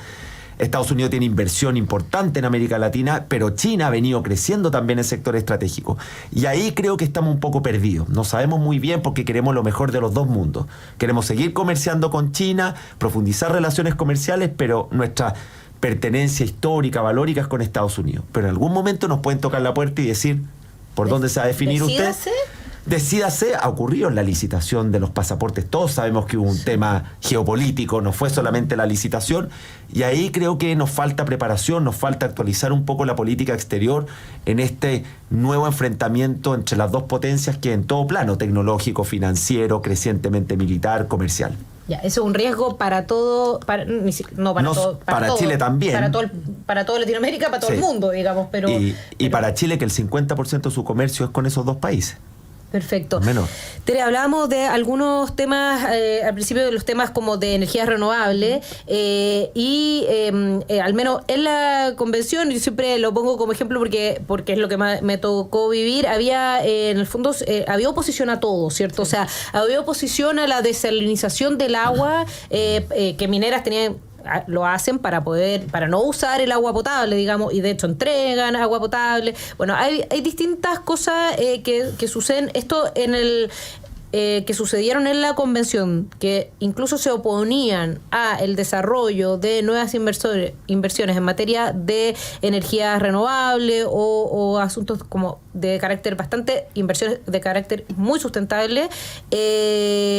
Estados Unidos tiene inversión importante en América Latina, pero China ha venido creciendo también en sector estratégico. Y ahí creo que estamos un poco perdidos. No sabemos muy bien porque queremos lo mejor de los dos mundos. Queremos seguir comerciando con China, profundizar relaciones comerciales, pero nuestra pertenencia histórica, valóricas con Estados Unidos. Pero en algún momento nos pueden tocar la puerta y decir, ¿por dónde se va a definir usted? Decídase, ha ocurrido en la licitación de los pasaportes. Todos sabemos que hubo un tema geopolítico, no fue solamente la licitación, y ahí creo que nos falta preparación, nos falta actualizar un poco la política exterior en este nuevo enfrentamiento entre las dos potencias que en todo plano, tecnológico, financiero, crecientemente militar, comercial. Ya, eso es un riesgo para todo, para Chile también. Para todo Latinoamérica, para todo el mundo, digamos. Pero para Chile, que el 50% de su comercio es con esos dos países. Perfecto. Menos. Tere, hablábamos de algunos temas, al principio de los temas como de energías renovables, al menos en la convención, yo siempre lo pongo como ejemplo porque es lo que más me tocó vivir, había en el fondo, había oposición a todo, ¿cierto? O sea, había oposición a la desalinización del agua, que mineras lo hacen para no usar el agua potable, digamos, y de hecho entregan agua potable. Bueno, hay distintas cosas que suceden. Esto que sucedieron en la convención, que incluso se oponían a el desarrollo de nuevas inversiones en materia de energías renovables o asuntos como inversiones de carácter muy sustentable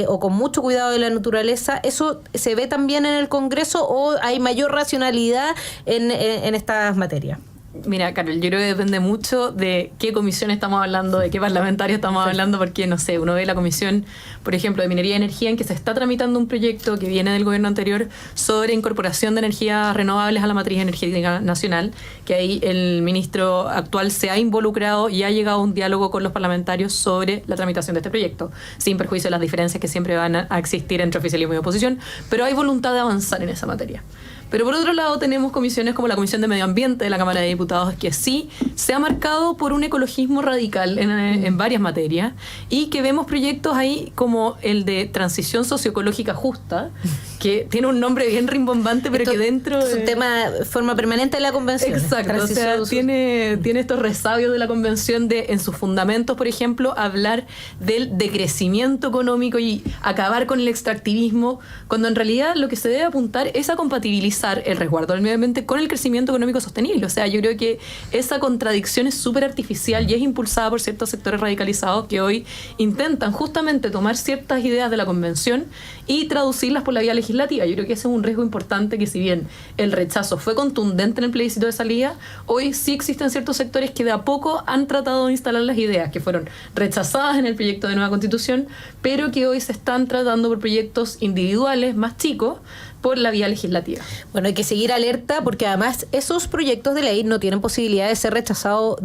o con mucho cuidado de la naturaleza. ¿Eso se ve también en el Congreso o hay mayor racionalidad en estas materias? Mira, Carol, yo creo que depende mucho de qué comisión estamos hablando, de qué parlamentario estamos hablando, porque, no sé, uno ve la comisión, por ejemplo, de Minería y Energía, en que se está tramitando un proyecto que viene del gobierno anterior sobre incorporación de energías renovables a la matriz energética nacional, que ahí el ministro actual se ha involucrado y ha llegado a un diálogo con los parlamentarios sobre la tramitación de este proyecto, sin perjuicio de las diferencias que siempre van a existir entre oficialismo y oposición, pero hay voluntad de avanzar en esa materia. Pero por otro lado tenemos comisiones como la Comisión de Medio Ambiente de la Cámara de Diputados, que sí se ha marcado por un ecologismo radical en varias materias, y que vemos proyectos ahí como el de transición socioecológica justa, que tiene un nombre bien rimbombante, pero que dentro es un tema forma permanente de la convención. Exacto, o sea, tiene estos resabios de la convención de, en sus fundamentos, por ejemplo, hablar del decrecimiento económico y acabar con el extractivismo, cuando en realidad lo que se debe apuntar es a compatibilizar el resguardo del medio ambiente con el crecimiento económico sostenible. O sea, yo creo que esa contradicción es súper artificial y es impulsada por ciertos sectores radicalizados que hoy intentan justamente tomar ciertas ideas de la convención y traducirlas por la vía legislativa. Yo creo que ese es un riesgo importante, que si bien el rechazo fue contundente en el plebiscito de salida, hoy sí existen ciertos sectores que de a poco han tratado de instalar las ideas que fueron rechazadas en el proyecto de nueva constitución, pero que hoy se están tratando por proyectos individuales más chicos por la vía legislativa. Bueno, hay que seguir alerta porque además esos proyectos de ley no tienen posibilidad de ser rechazados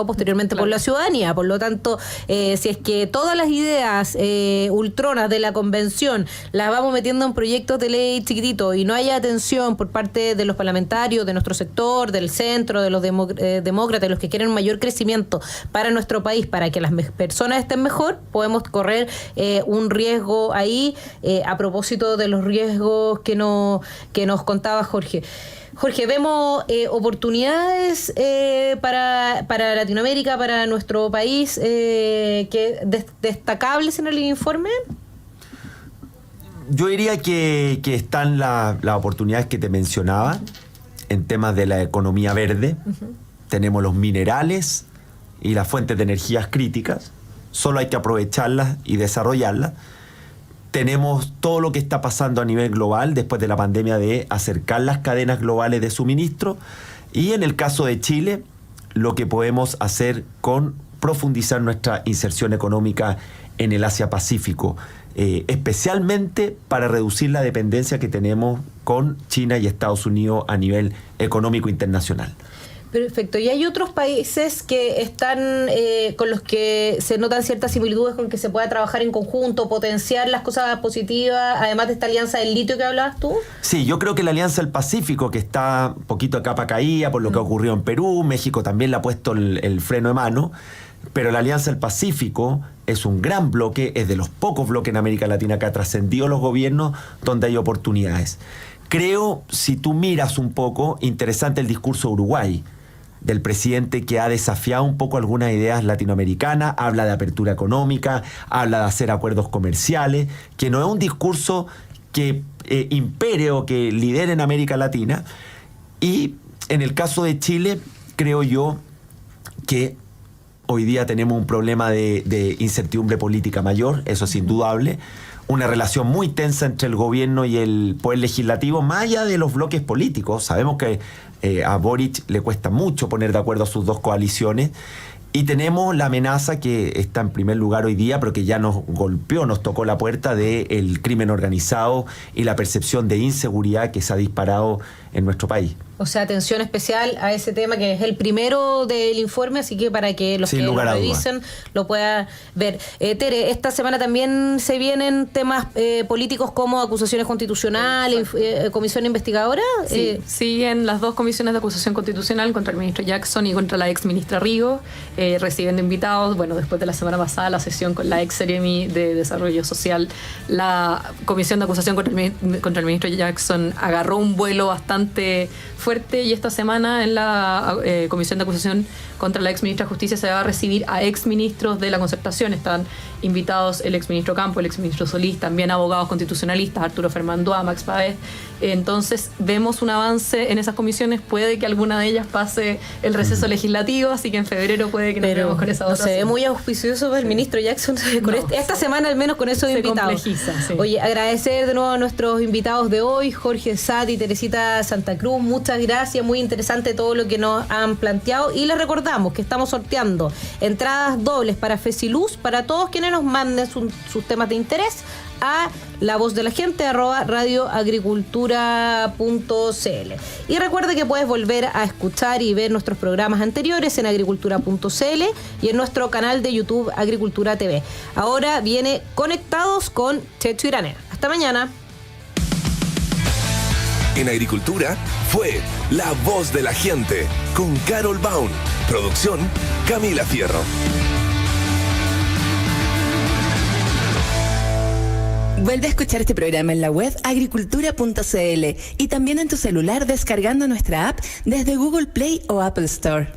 posteriormente por la ciudadanía. Por lo tanto, si es que todas las ideas ultronas de la convención las vamos metiendo en proyectos de ley chiquititos y no haya atención por parte de los parlamentarios, de nuestro sector, del centro, de los demócratas, de los que quieren mayor crecimiento para nuestro país, para que las personas estén mejor, podemos correr un riesgo ahí, a propósito de los riesgos que nos contaba Jorge. Jorge, ¿vemos oportunidades para Latinoamérica, para nuestro país, destacables en el informe? Yo diría que están las oportunidades que te mencionaba en temas de la economía verde. Tenemos los minerales y las fuentes de energías críticas. Solo hay que aprovecharlas y desarrollarlas. Tenemos todo lo que está pasando a nivel global después de la pandemia, de acercar las cadenas globales de suministro, y en el caso de Chile, lo que podemos hacer con profundizar nuestra inserción económica en el Asia-Pacífico, especialmente para reducir la dependencia que tenemos con China y Estados Unidos a nivel económico internacional. Perfecto. ¿Y hay otros países que están con los que se notan ciertas similitudes con que se pueda trabajar en conjunto, potenciar las cosas positivas, además de esta alianza del litio que hablabas tú? Sí, yo creo que la Alianza del Pacífico, que está un poquito a capa caída por lo que ocurrió en Perú, México también le ha puesto el freno de mano, pero la Alianza del Pacífico es un gran bloque, es de los pocos bloques en América Latina que ha trascendido los gobiernos, donde hay oportunidades. Creo, si tú miras un poco, interesante el discurso de Uruguay, del presidente, que ha desafiado un poco algunas ideas latinoamericanas, habla de apertura económica, habla de hacer acuerdos comerciales, que no es un discurso que impere o que lidere en América Latina, Y en el caso de Chile, creo yo que hoy día tenemos un problema de incertidumbre política mayor, eso es indudable. Una relación muy tensa entre el gobierno y el poder legislativo, más allá de los bloques políticos. Sabemos que a Boric le cuesta mucho poner de acuerdo a sus dos coaliciones. Y tenemos la amenaza que está en primer lugar hoy día, pero que ya nos golpeó, nos tocó la puerta del crimen organizado y la percepción de inseguridad que se ha disparado en nuestro país. O sea, atención especial a ese tema, que es el primero del informe, así que para que los que lo revisen lo puedan ver. Tere, esta semana también se vienen temas políticos como acusaciones constitucionales, comisión investigadora. Sí, siguen las dos comisiones de acusación constitucional contra el ministro Jackson y contra la ex ministra Rigo, recibiendo invitados. Bueno, después de la semana pasada, la sesión con la ex Seremi de Desarrollo Social, la comisión de acusación contra el ministro Jackson agarró un vuelo bastante fuerte, y esta semana en la comisión de acusación contra la ex ministra de Justicia se va a recibir a ex ministros de la Concertación. Están invitados el ex ministro Campo, el ex ministro Solís, también abogados constitucionalistas, Arturo Fermandoa, Max Páez. Entonces vemos un avance en esas comisiones. Puede que alguna de ellas pase el receso legislativo, así que en febrero puede que nos veamos con esa votación. Se ve muy auspicioso para el ministro Jackson esta semana, al menos con esos invitados. Sí. Oye, agradecer de nuevo a nuestros invitados de hoy, Jorge Satt y Teresita Santa Cruz. Muchas gracias, muy interesante todo lo que nos han planteado, y les recordamos que estamos sorteando entradas dobles para Fesiluz para todos quienes nos manden sus temas de interés a lavozdelagente@radioagricultura.cl. Y recuerda que puedes volver a escuchar y ver nuestros programas anteriores en agricultura.cl y en nuestro canal de YouTube Agricultura TV. Ahora viene Conectados con Checho Iraner. Hasta mañana. En Agricultura fue La Voz de la Gente con Carol Baum. Producción Camila Fierro. Vuelve a escuchar este programa en la web agricultura.cl y también en tu celular descargando nuestra app desde Google Play o Apple Store.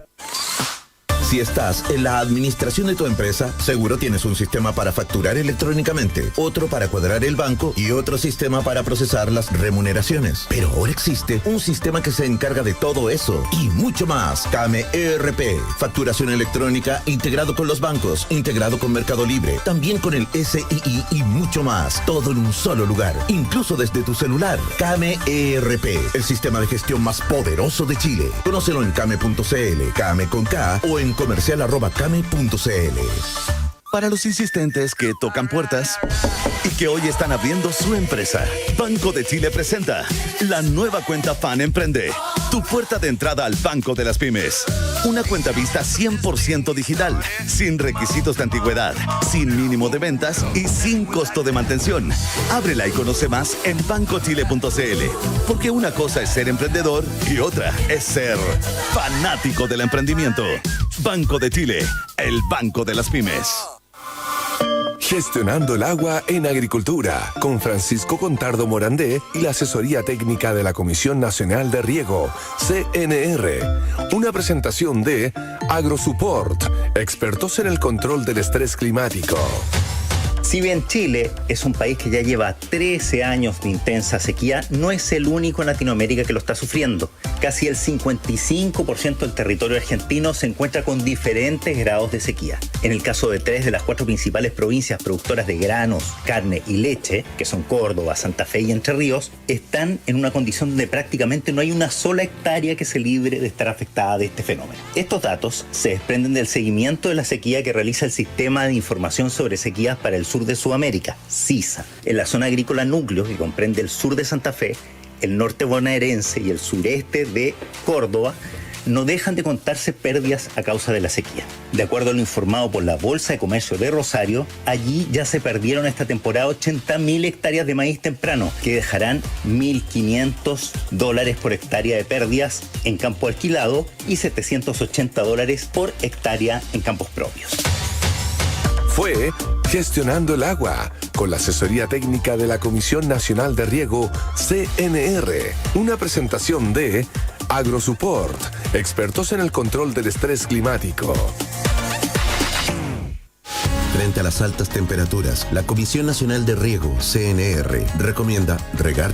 Si estás en la administración de tu empresa, seguro tienes un sistema para facturar electrónicamente, otro para cuadrar el banco y otro sistema para procesar las remuneraciones. Pero ahora existe un sistema que se encarga de todo eso y mucho más. Kame ERP, facturación electrónica integrado con los bancos, integrado con Mercado Libre, también con el SII y mucho más. Todo en un solo lugar, incluso desde tu celular. Kame ERP, el sistema de gestión más poderoso de Chile. Conócelo en kame.cl, Kame con K o en comercial@kame.cl. Para los insistentes que tocan puertas y que hoy están abriendo su empresa, Banco de Chile presenta la nueva cuenta FAN Emprende, tu puerta de entrada al Banco de las Pymes. Una cuenta vista 100% digital, sin requisitos de antigüedad, sin mínimo de ventas y sin costo de mantención. Ábrela y conoce más en bancochile.cl, porque una cosa es ser emprendedor y otra es ser fanático del emprendimiento. Banco de Chile, el banco de las pymes. Gestionando el agua en Agricultura, con Francisco Contardo Morandé y la asesoría técnica de la Comisión Nacional de Riego, CNR. Una presentación de AgroSupport, expertos en el control del estrés climático. Si bien Chile es un país que ya lleva 13 años de intensa sequía, no es el único en Latinoamérica que lo está sufriendo. Casi el 55% del territorio argentino se encuentra con diferentes grados de sequía. En el caso de 3 de las 4 principales provincias productoras de granos, carne y leche, que son Córdoba, Santa Fe y Entre Ríos, están en una condición donde prácticamente no hay una sola hectárea que se libre de estar afectada de este fenómeno. Estos datos se desprenden del seguimiento de la sequía que realiza el Sistema de Información sobre Sequías para el Sur de Sudamérica, SISA. En la zona agrícola núcleo, que comprende el sur de Santa Fe, el norte bonaerense y el sureste de Córdoba, no dejan de contarse pérdidas a causa de la sequía. De acuerdo a lo informado por la Bolsa de Comercio de Rosario, allí ya se perdieron esta temporada 80.000 hectáreas de maíz temprano, que dejarán $1.500 por hectárea de pérdidas en campo alquilado y $780 por hectárea en campos propios. Fue Gestionando el Agua, con la asesoría técnica de la Comisión Nacional de Riego, CNR. Una presentación de AgroSupport, expertos en el control del estrés climático. Frente a las altas temperaturas, la Comisión Nacional de Riego, CNR, recomienda regar